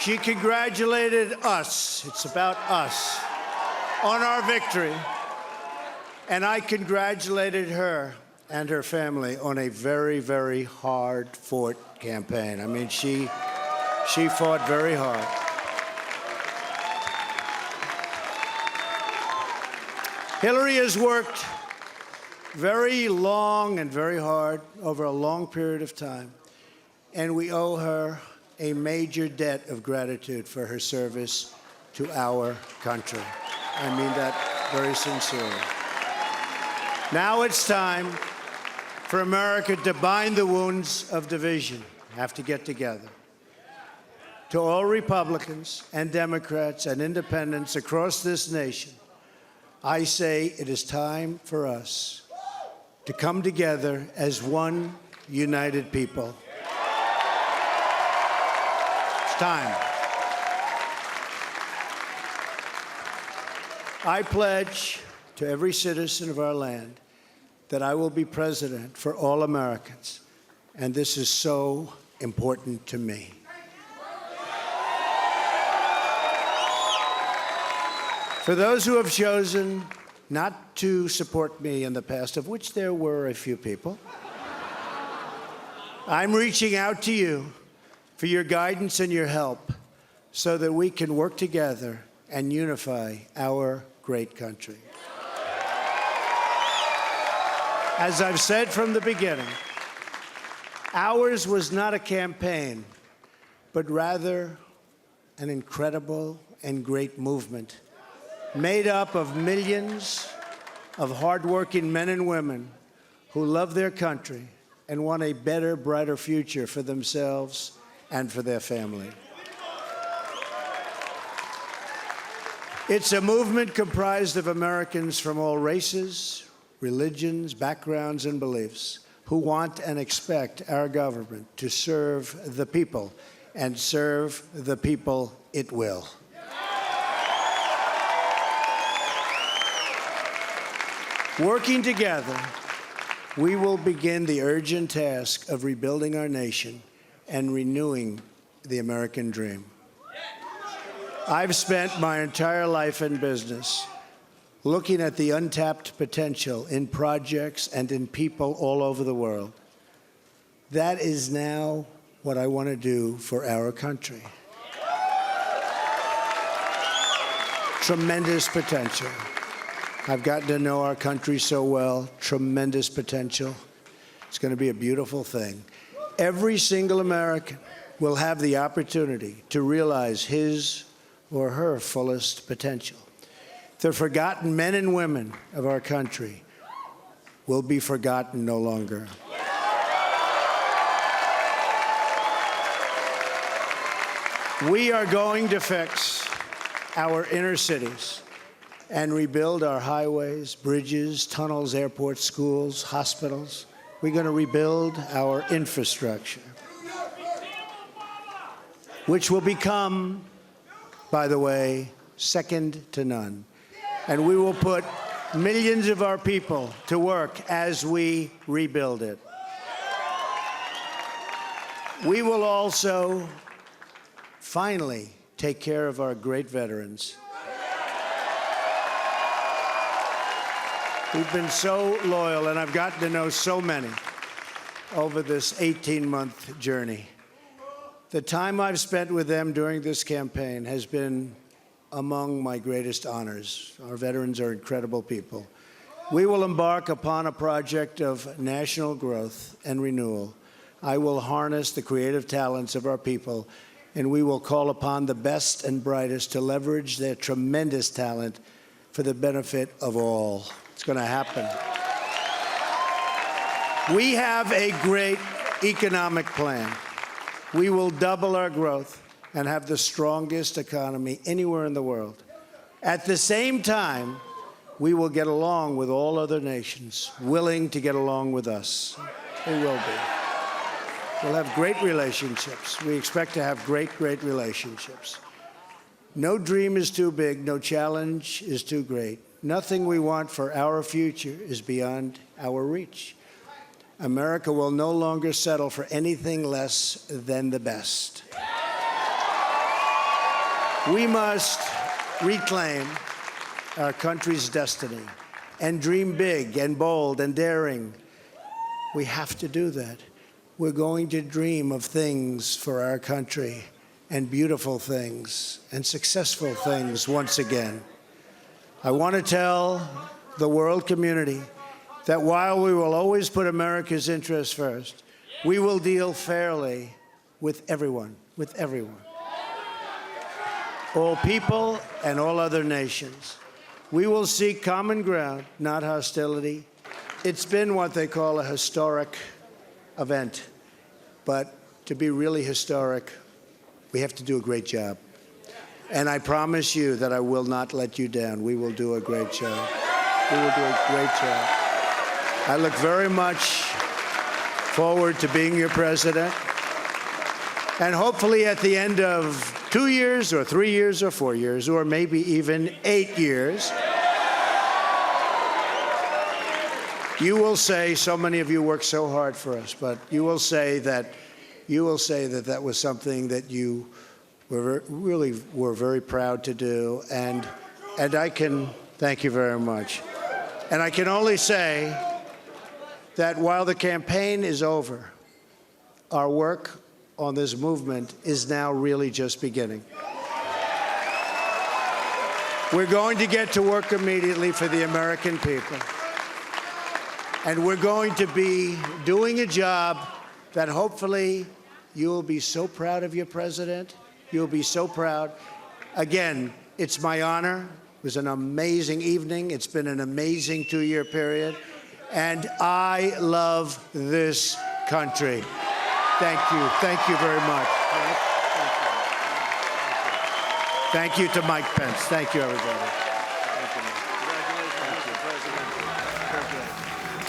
She congratulated us, it's about us, on our victory. And I congratulated her and her family on a very, very hard-fought campaign. I mean, she fought very hard. Hillary has worked very long and very hard over a long period of time, and we owe her a major debt of gratitude for her service to our country. I mean that very sincerely. Now it's time for America to bind the wounds of division. Have to get together. To all Republicans and Democrats and independents across this nation, I say it is time for us to come together as one united people. It's time. I pledge to every citizen of our land that I will be president for all Americans, and this is so important to me. For those who have chosen not to support me in the past, of which there were a few people, I'm reaching out to you for your guidance and your help so that we can work together and unify our great country. As I've said from the beginning, ours was not a campaign, but rather an incredible and great movement made up of millions of hardworking men and women who love their country and want a better, brighter future for themselves and for their family. It's a movement comprised of Americans from all races, religions, backgrounds, and beliefs who want and expect our government to serve the people, and serve the people it will. Working together, we will begin the urgent task of rebuilding our nation and renewing the American dream. I've spent my entire life in business looking at the untapped potential in projects and in people all over the world. That is now what I want to do for our country. Tremendous potential. I've gotten to know our country so well. Tremendous potential. It's going to be a beautiful thing. Every single American will have the opportunity to realize his or her fullest potential. The forgotten men and women of our country will be forgotten no longer. We are going to fix our inner cities and rebuild our highways, bridges, tunnels, airports, schools, hospitals. We're going to rebuild our infrastructure, which will become, by the way, second to none. And we will put millions of our people to work as we rebuild it. We will also finally take care of our great veterans. We've been so loyal, and I've gotten to know so many over this 18-month journey. The time I've spent with them during this campaign has been among my greatest honors. Our veterans are incredible people. We will embark upon a project of national growth and renewal. I will harness the creative talents of our people, and we will call upon the best and brightest to leverage their tremendous talent for the benefit of all. It's going to happen. We have a great economic plan. We will double our growth and have the strongest economy anywhere in the world. At the same time, we will get along with all other nations willing to get along with us. They will be. We'll have great relationships. We expect to have great relationships. No dream is too big. No challenge is too great. Nothing we want for our future is beyond our reach. America will no longer settle for anything less than the best. We must reclaim our country's destiny and dream big and bold and daring. We have to do that. We're going to dream of things for our country, and beautiful things and successful things once again. I want to tell the world community that while we will always put America's interests first, we will deal fairly with everyone, all people and all other nations. We will seek common ground, not hostility. It's been what they call a historic event, but to be really historic, we have to do a great job. And I promise you that I will not let you down. We will do a great job. We will do a great job. I look very much forward to being your president. And hopefully at the end of 2 years or 3 years or 4 years, or maybe even 8 years, you will say, so many of you worked so hard for us, but you will say that that was something that you were very proud to do, and I can thank you very much. And I can only say that while the campaign is over, our work on this movement is now really just beginning. We're going to get to work immediately for the American people. And we're going to be doing a job that hopefully you'll be so proud of your president. You'll be so proud. Again, it's my honor. It was an amazing evening. It's been an amazing 2-year period. And I love this country. Thank you. Thank you very much. Thank you to Mike Pence. Thank you, everybody.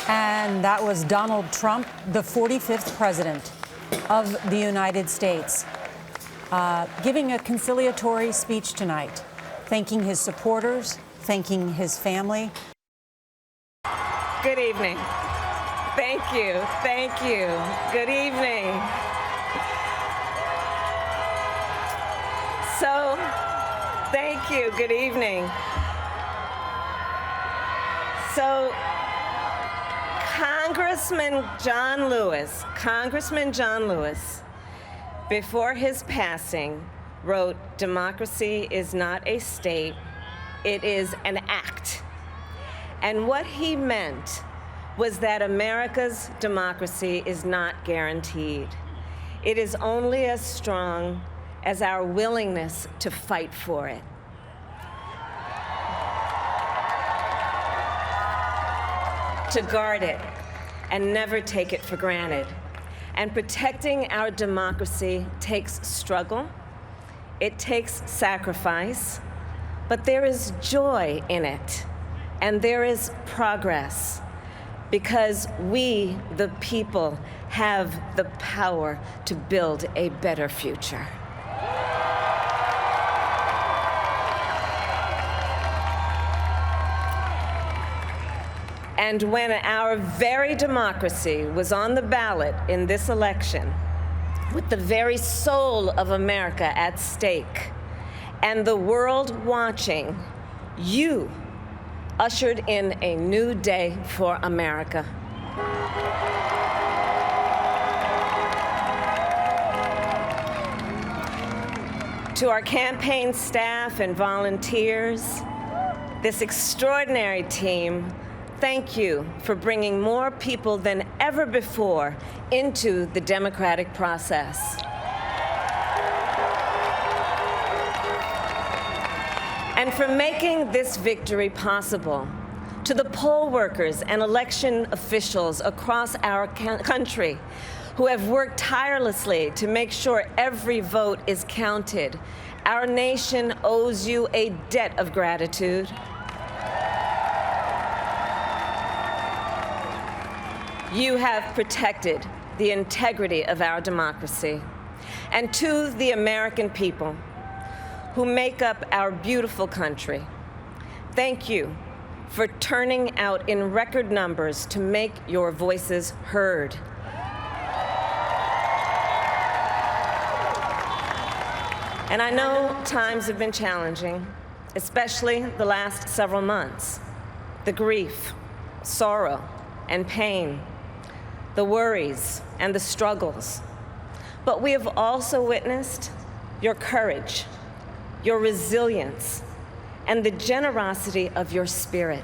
And that was Donald Trump, the 45th president of the United States, giving a conciliatory speech tonight, thanking his supporters, thanking his family.
Good evening. Thank you. Thank you. Good evening. So, thank you. Good evening. So, Congressman John Lewis, before his passing, wrote, "Democracy is not a state, it is an act." And what he meant was that America's democracy is not guaranteed. It is only as strong as our willingness to fight for it. To guard it and never take it for granted. And protecting our democracy takes struggle, it takes sacrifice, but there is joy in it, and there is progress, because we, the people, have the power to build a better future. And when our very democracy was on the ballot in this election, with the very soul of America at stake, and the world watching, you ushered in a new day for America. To our campaign staff and volunteers, this extraordinary team, thank you for bringing more people than ever before into the democratic process. And for making this victory possible. To the poll workers and election officials across our country who have worked tirelessly to make sure every vote is counted, our nation owes you a debt of gratitude. You have protected the integrity of our democracy. And to the American people who make up our beautiful country, thank you for turning out in record numbers to make your voices heard. And I know times have been challenging, especially the last several months. The grief, sorrow, and pain, the worries and the struggles. But we have also witnessed your courage, your resilience, and the generosity of your spirit.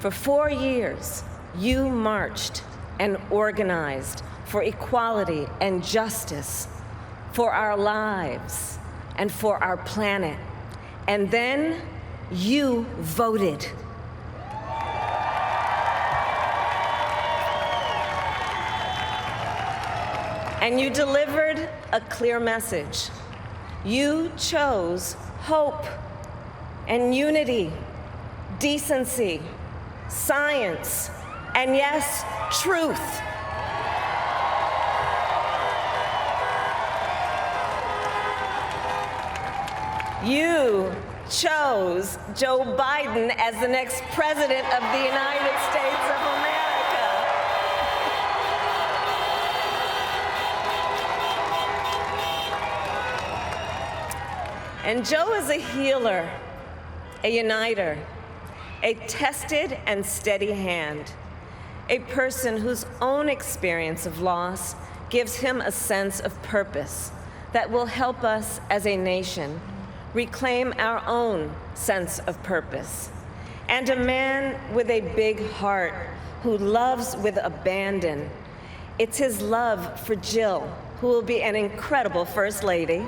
For 4 years, you marched and organized for equality and justice, for our lives and for our planet. And then you voted. And you delivered a clear message. You chose hope and unity, decency, science, and yes, truth. You chose Joe Biden as the next president of the United States of America. And Joe is a healer, a uniter, a tested and steady hand, a person whose own experience of loss gives him a sense of purpose that will help us as a nation reclaim our own sense of purpose. And a man with a big heart who loves with abandon. It's his love for Jill, who will be an incredible First Lady.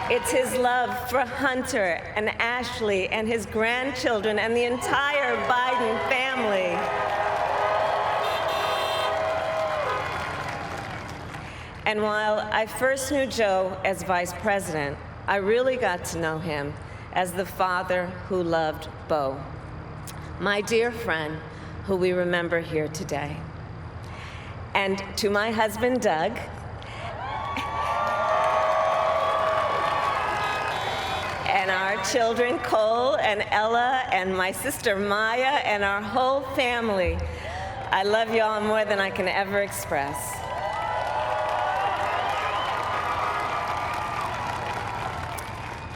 It's his love for Hunter and Ashley and his grandchildren and the entire Biden family. And while I first knew Joe as vice president, I really got to know him as the father who loved Beau, my dear friend who we remember here today. And to my husband, Doug, and our children, Cole and Ella, and my sister Maya, and our whole family, I love you all more than I can ever express.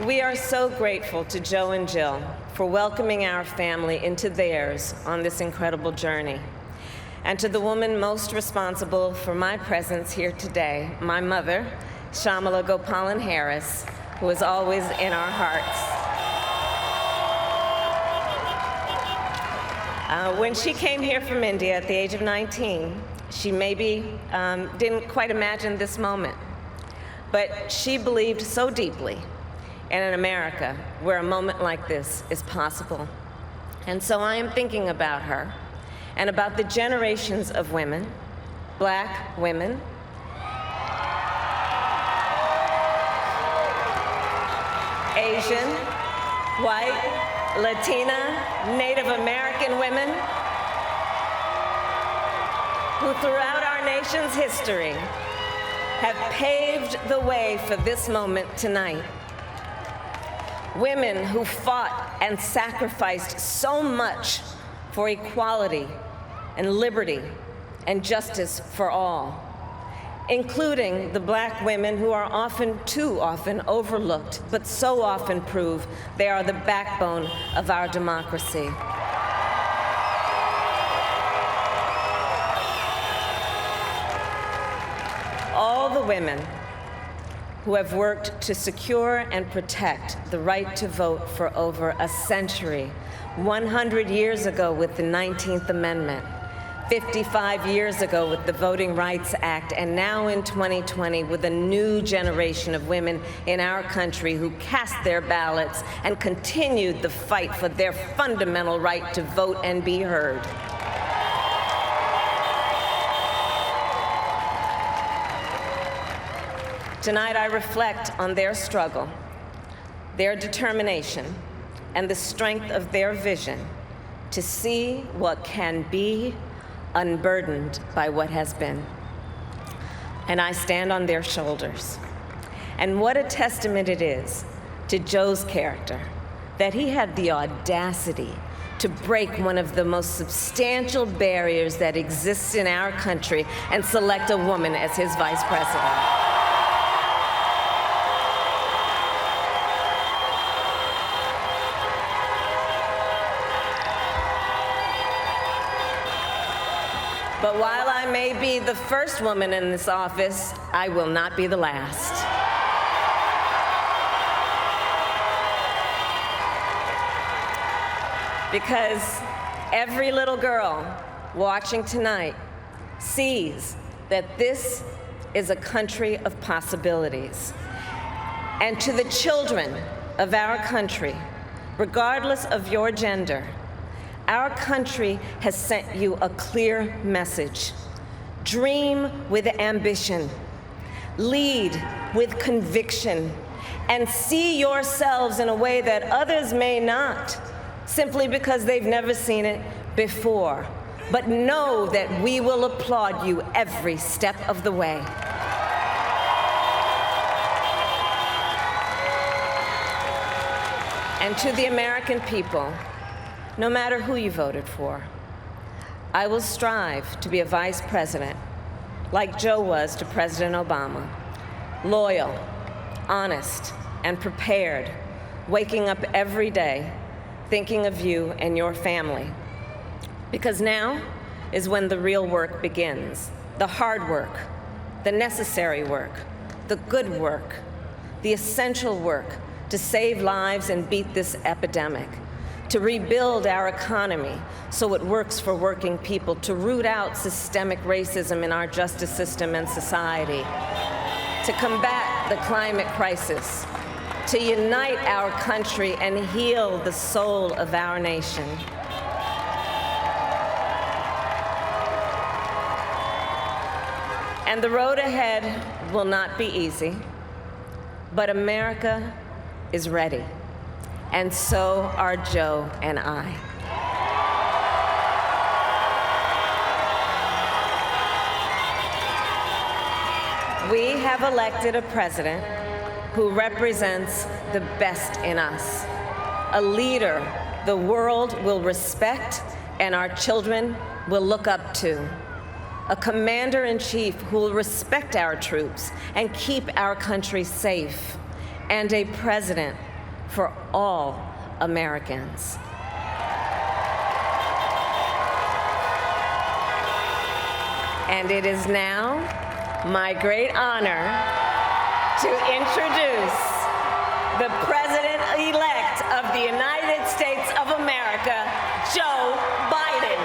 We are so grateful to Joe and Jill for welcoming our family into theirs on this incredible journey. And to the woman most responsible for my presence here today, my mother, Shamala Gopalan Harris, who is always in our hearts. When she came here from India at the age of 19, she maybe didn't quite imagine this moment, but she believed so deeply in an America where a moment like this is possible. And so I am thinking about her and about the generations of women, Black women, Asian, white, Latina, Native American women who throughout our nation's history have paved the way for this moment tonight. Women who fought and sacrificed so much for equality and liberty and justice for all, including the Black women who are often, too often, overlooked, but so often prove they are the backbone of our democracy. All the women who have worked to secure and protect the right to vote for over a century, 100 years ago with the 19th Amendment, 55 years ago with the Voting Rights Act, and now in 2020 with a new generation of women in our country who cast their ballots and continued the fight for their fundamental right to vote and be heard. Tonight I reflect on their struggle, their determination, and the strength of their vision to see what can be unburdened by what has been. And I stand on their shoulders. And what a testament it is to Joe's character that he had the audacity to break one of the most substantial barriers that exists in our country and select a woman as his vice president. But while I may be the first woman in this office, I will not be the last. because every little girl watching tonight sees that this is a country of possibilities. And to the children of our country, regardless of your gender, our country has sent you a clear message. Dream with ambition, lead with conviction, and see yourselves in a way that others may not, simply because they've never seen it before. But know that we will applaud you every step of the way. And to the American people, no matter who you voted for, I will strive to be a vice president like Joe was to President Obama, loyal, honest, and prepared, waking up every day thinking of you and your family. Because now is when the real work begins, the hard work, the necessary work, the good work, the essential work to save lives and beat this epidemic, to rebuild our economy so it works for working people, to root out systemic racism in our justice system and society, to combat the climate crisis, to unite our country and heal the soul of our nation. And the road ahead will not be easy, but America is ready, and so are Joe and I. We have elected a president who represents the best in us, a leader the world will respect and our children will look up to, a commander-in-chief who will respect our troops and keep our country safe, and a president for all Americans. And it is now my great honor to introduce the President-elect of the United States of America, Joe Biden.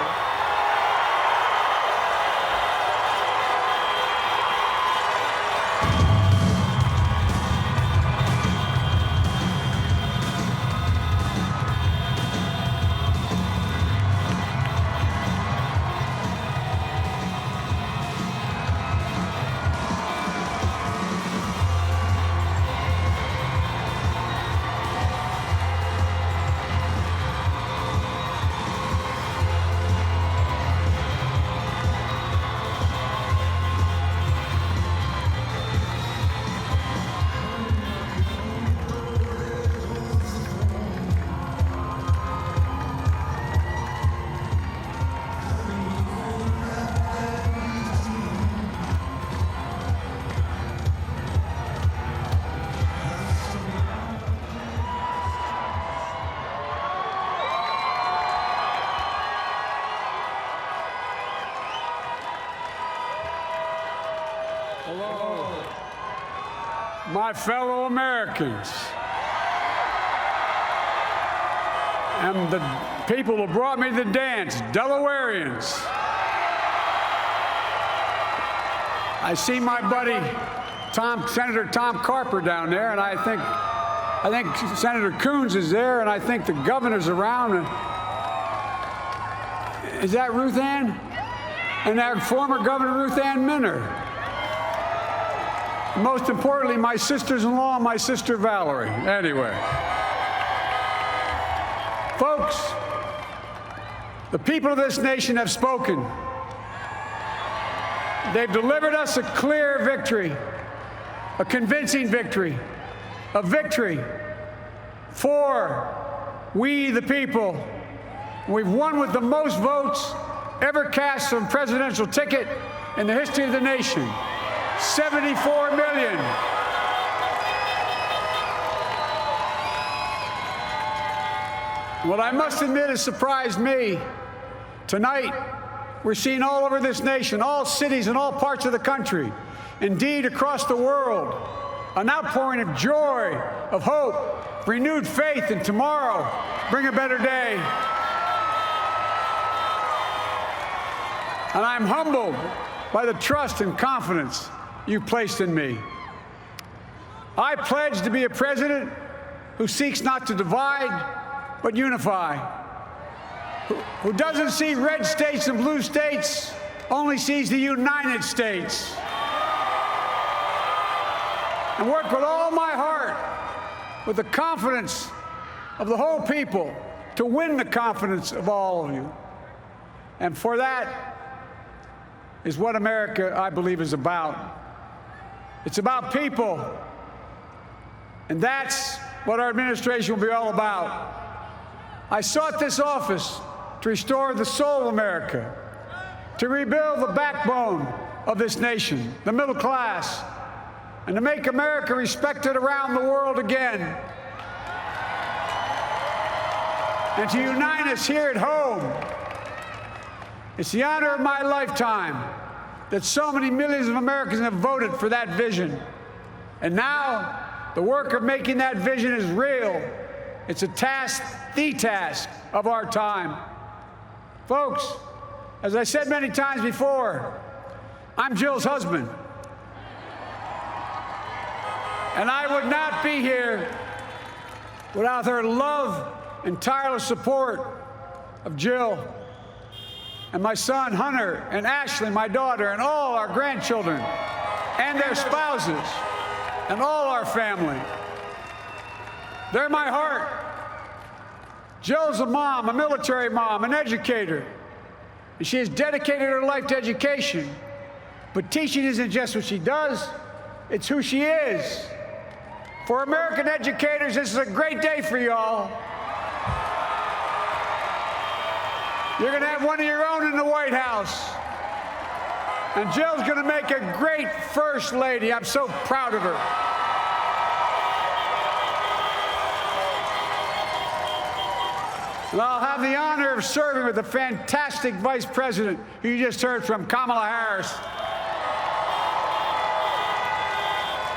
Hello, my fellow Americans, and the people who brought me to the dance, Delawareans. I see my buddy Senator Tom Carper down there, and I think Senator Coons is there, and I think the governor's around. Is that Ruth Ann? And that former Governor Ruth Ann Minner. Most importantly, my sisters-in-law and my sister Valerie. Anyway. Folks, the people of this nation have spoken. They've delivered us a clear victory, a convincing victory, a victory for we the people. We've won with the most votes ever cast on a presidential ticket in the history of the nation. 74 million. What I must admit has surprised me. Tonight, we're seeing all over this nation, all cities and all parts of the country, indeed across the world, an outpouring of joy, of hope, renewed faith in tomorrow, bring a better day. and I'm humbled by the trust and confidence you've placed in me. I pledge to be a president who seeks not to divide, but unify, who doesn't see red states and blue states, only sees the United States, and work with all my heart, with the confidence of the whole people, to win the confidence of all of you. And for that is what America, I believe, is about. It's about people. And that's what our administration will be all about. I sought this office to restore the soul of America, to rebuild the backbone of this nation, the middle class, and to make America respected around the world again, and to unite us here at home. It's the honor of my lifetime that so many millions of Americans have voted for that vision. And now, the work of making that vision is real. It's a task, the task of our time. Folks, as I said many times before, I'm Jill's husband. And I would not be here without her love and tireless support of Jill and my son Hunter and Ashley, my daughter, and all our grandchildren and their spouses and all our family. They're my heart. Jill's a mom, a military mom, an educator, and she has dedicated her life to education. But teaching isn't just what she does, it's who she is. For American educators, this is a great day for y'all. You're going to have one of your own in the White House. And Jill's going to make a great First Lady. I'm so proud of her. And I'll have the honor of serving with the fantastic Vice President who you just heard from, Kamala Harris,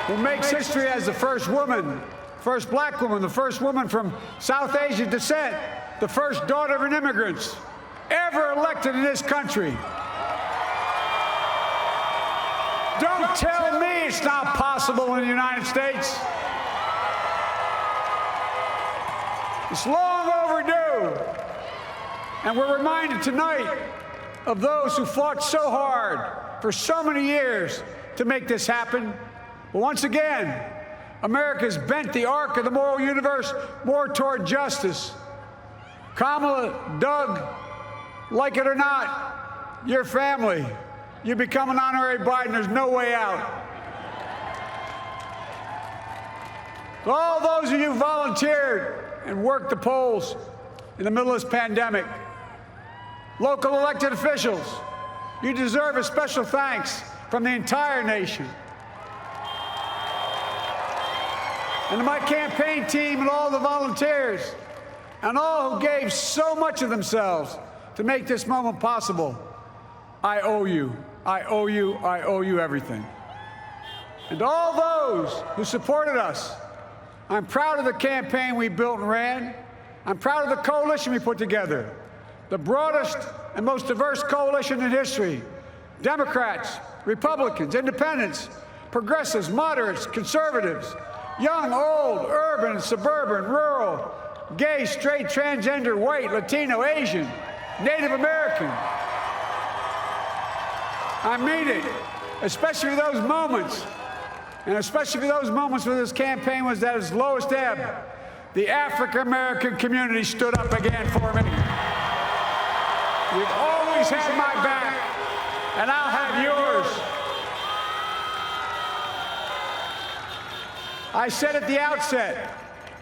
who makes history as the first woman, first black woman, the first woman from South Asian descent, the first daughter of an immigrant ever elected in this country. Don't tell me it's not possible in the United States. It's long overdue. And we're reminded tonight of those who fought so hard for so many years to make this happen. But once again, America's bent the arc of the moral universe more toward justice. Kamala, Doug, like it or not, your family, you become an honorary Biden. There's no way out. To all those of you who volunteered and worked the polls in the middle of this pandemic, local elected officials, you deserve a special thanks from the entire nation. And to my campaign team and all the volunteers and all who gave so much of themselves to make this moment possible, I owe you. I owe you. I owe you everything. And to all those who supported us, I'm proud of the campaign we built and ran. I'm proud of the coalition we put together, the broadest and most diverse coalition in history. Democrats, Republicans, independents, progressives, moderates, conservatives, young, old, urban, suburban, rural, gay, straight, transgender, white, Latino, Asian, Native American. I mean it, especially those moments, and especially for those moments when this campaign was at its lowest ebb. The African-American community stood up again for me. You've always had my back, and I'll have yours. I said at the outset,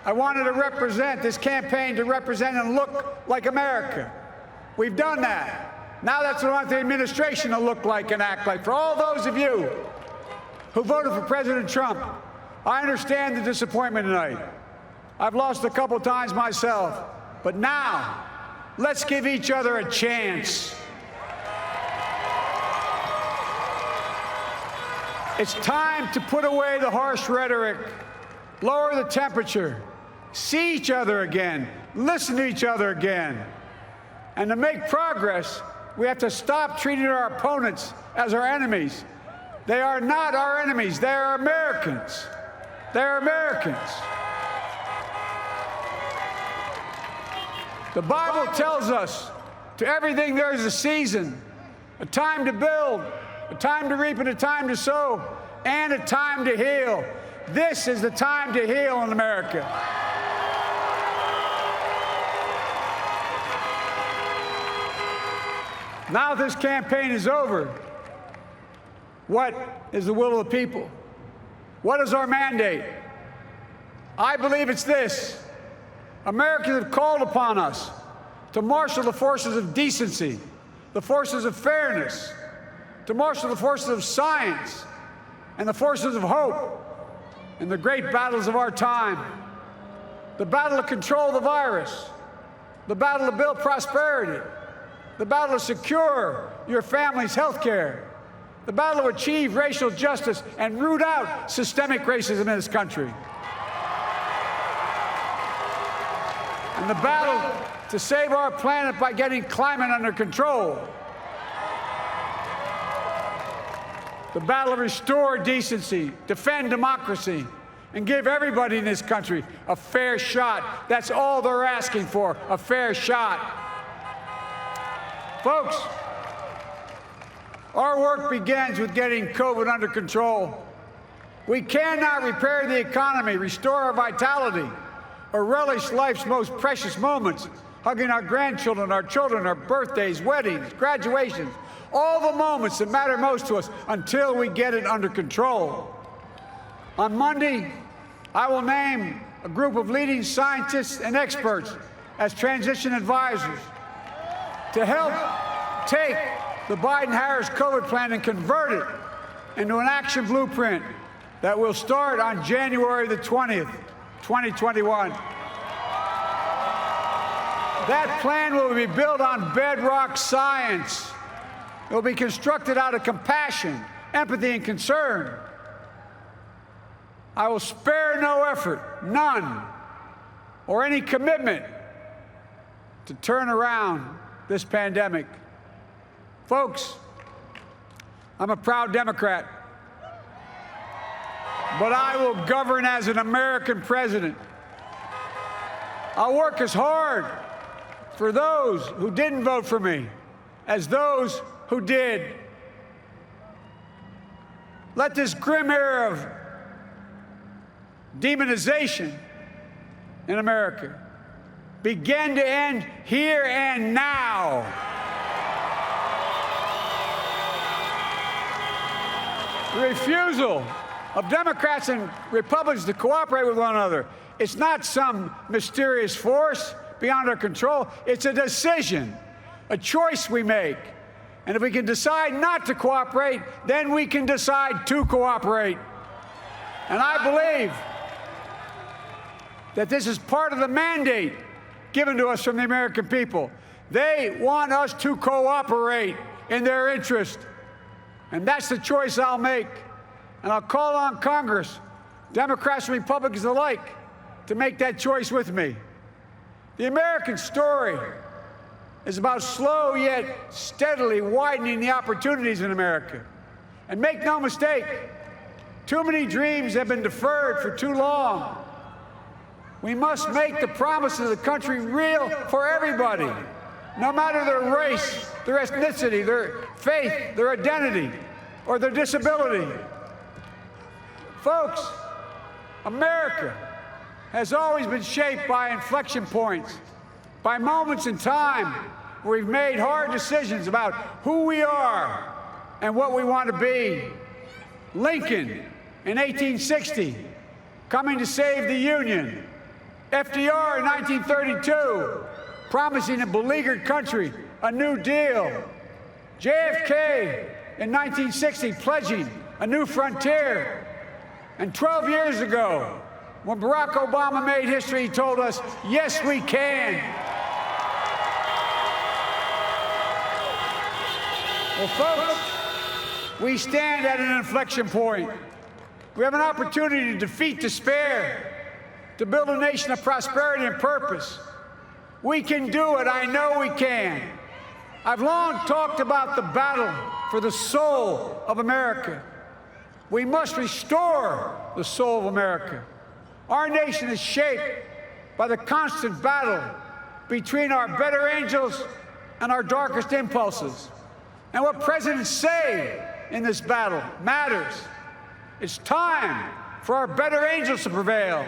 I wanted to represent this campaign to represent and look like America. We've done that. Now that's what I want the administration to look like and act like. For all those of you who voted for President Trump, I understand the disappointment tonight. I've lost a couple times myself. But now, let's give each other a chance. It's time to put away the harsh rhetoric, lower the temperature, see each other again, listen to each other again. And to make progress, we have to stop treating our opponents as our enemies. They are not our enemies. They are Americans. They're Americans. The Bible tells us, to everything there is a season, a time to build, a time to reap and a time to sow, and a time to heal. This is the time to heal in America. Now this campaign is over. What is the will of the people? What is our mandate? I believe it's this. Americans have called upon us to marshal the forces of decency, the forces of fairness, to marshal the forces of science and the forces of hope in the great battles of our time. The battle to control the virus, the battle to build prosperity, the battle to secure your family's health care, the battle to achieve racial justice and root out systemic racism in this country, and the battle to save our planet by getting climate under control, the battle to restore decency, defend democracy, and give everybody in this country a fair shot. That's all they're asking for, a fair shot. Folks, our work begins with getting COVID under control. We cannot repair the economy, restore our vitality, or relish life's most precious moments, hugging our grandchildren, our children, our birthdays, weddings, graduations, all the moments that matter most to us until we get it under control. On Monday, I will name a group of leading scientists and experts as transition advisors to help take the Biden-Harris COVID plan and convert it into an action blueprint that will start on January the 20th, 2021. That plan will be built on bedrock science. It will be constructed out of compassion, empathy, and concern. I will spare no effort, none, or any commitment to turn around this pandemic. Folks, I'm a proud Democrat, but I will govern as an American president. I'll work as hard for those who didn't vote for me as those who did. Let this grim era of demonization in America begin to end here and now. The refusal of Democrats and Republicans to cooperate with one another, it's not some mysterious force beyond our control. It's a decision, a choice we make. And if we can decide not to cooperate, then we can decide to cooperate. And I believe that this is part of the mandate given to us from the American people. They want us to cooperate in their interest. And that's the choice I'll make. And I'll call on Congress, Democrats and Republicans alike, to make that choice with me. The American story is about slow yet steadily widening the opportunities in America. And make no mistake, too many dreams have been deferred for too long. We must make the promises of the country real for everybody, no matter their race, their ethnicity, their faith, their identity, or their disability. Folks, America has always been shaped by inflection points, by moments in time where we've made hard decisions about who we are and what we want to be. Lincoln in 1860, coming to save the Union. FDR in 1932, promising a beleaguered country a new deal. JFK in 1960, pledging a new frontier. And 12 years ago, when Barack Obama made history, he told us, yes, we can. Well, folks, we stand at an inflection point. We have an opportunity to defeat despair, to build a nation of prosperity and purpose. We can do it. I know we can. I've long talked about the battle for the soul of America. We must restore the soul of America. Our nation is shaped by the constant battle between our better angels and our darkest impulses. And what presidents say in this battle matters. It's time for our better angels to prevail.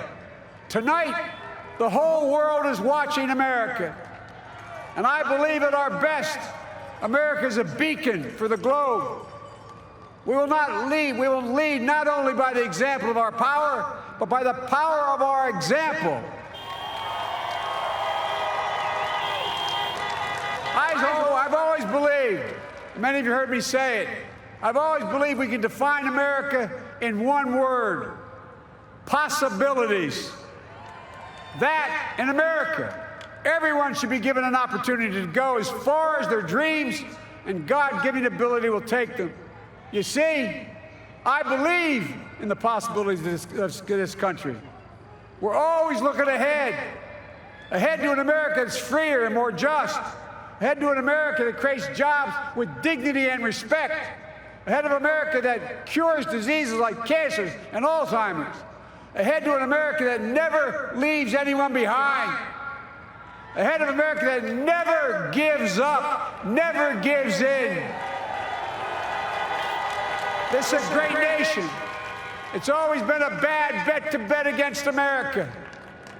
Tonight, the whole world is watching America. And I believe at our best, America is a beacon for the globe. We will lead not only by the example of our power, but by the power of our example. I've always believed, many of you heard me say it, I've always believed we can define America in one word: possibilities. That in America, everyone should be given an opportunity to go as far as their dreams and God-given ability will take them. You see, I believe in the possibilities of this country. We're always looking ahead to an America that's freer and more just, ahead to an America that creates jobs with dignity and respect, ahead of America that cures diseases like cancer and Alzheimer's, ahead to an America that never leaves anyone behind, ahead of America that never gives up, never gives in. This is a great nation. It's always been a bad bet to bet against America.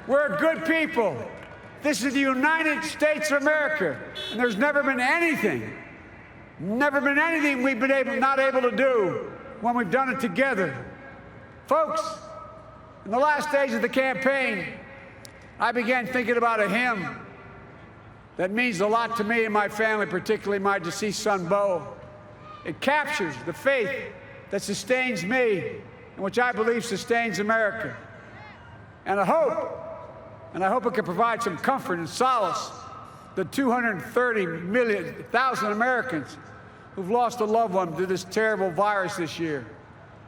We're a good people. This is the United States of America, and there's never been anything we've been not able to do when we've done it together. Folks, in the last days of the campaign, I began thinking about a hymn that means a lot to me and my family, particularly my deceased son, Bo. It captures the faith that sustains me and which I believe sustains America. And I hope it can provide some comfort and solace to 230,000 Americans who've lost a loved one to this terrible virus this year.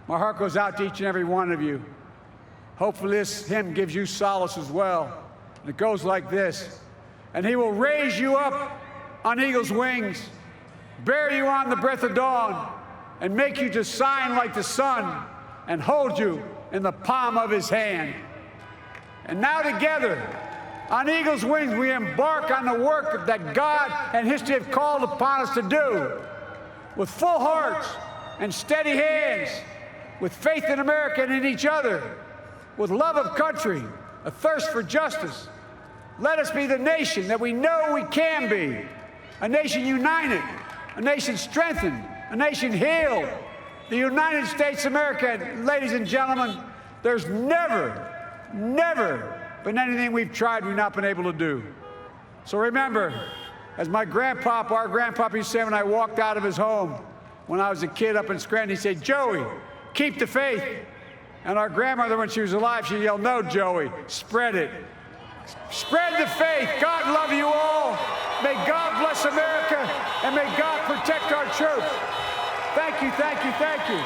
My heart goes out to each and every one of you. Hopefully this hymn gives you solace as well. And it goes like this: and he will raise you up on eagle's wings, bear you on the breath of dawn, and make you to shine like the sun, and hold you in the palm of his hand. And now together, on eagle's wings, we embark on the work that God and history have called upon us to do, with full hearts and steady hands, with faith in America and in each other, with love of country, a thirst for justice. Let us be the nation that we know we can be, a nation united, a nation strengthened, a nation healed, the United States of America. Ladies and gentlemen, there's never been anything we've tried we've not been able to do. So remember, as our grandpapa used to say when I walked out of his home when I was a kid up in Scranton, he said, "Joey, keep the faith." And our grandmother, when she was alive, she yelled, "No, Joey, spread it. Spread the faith." God love you all. May God bless America, and may God protect our troops. Thank you, thank you, thank you.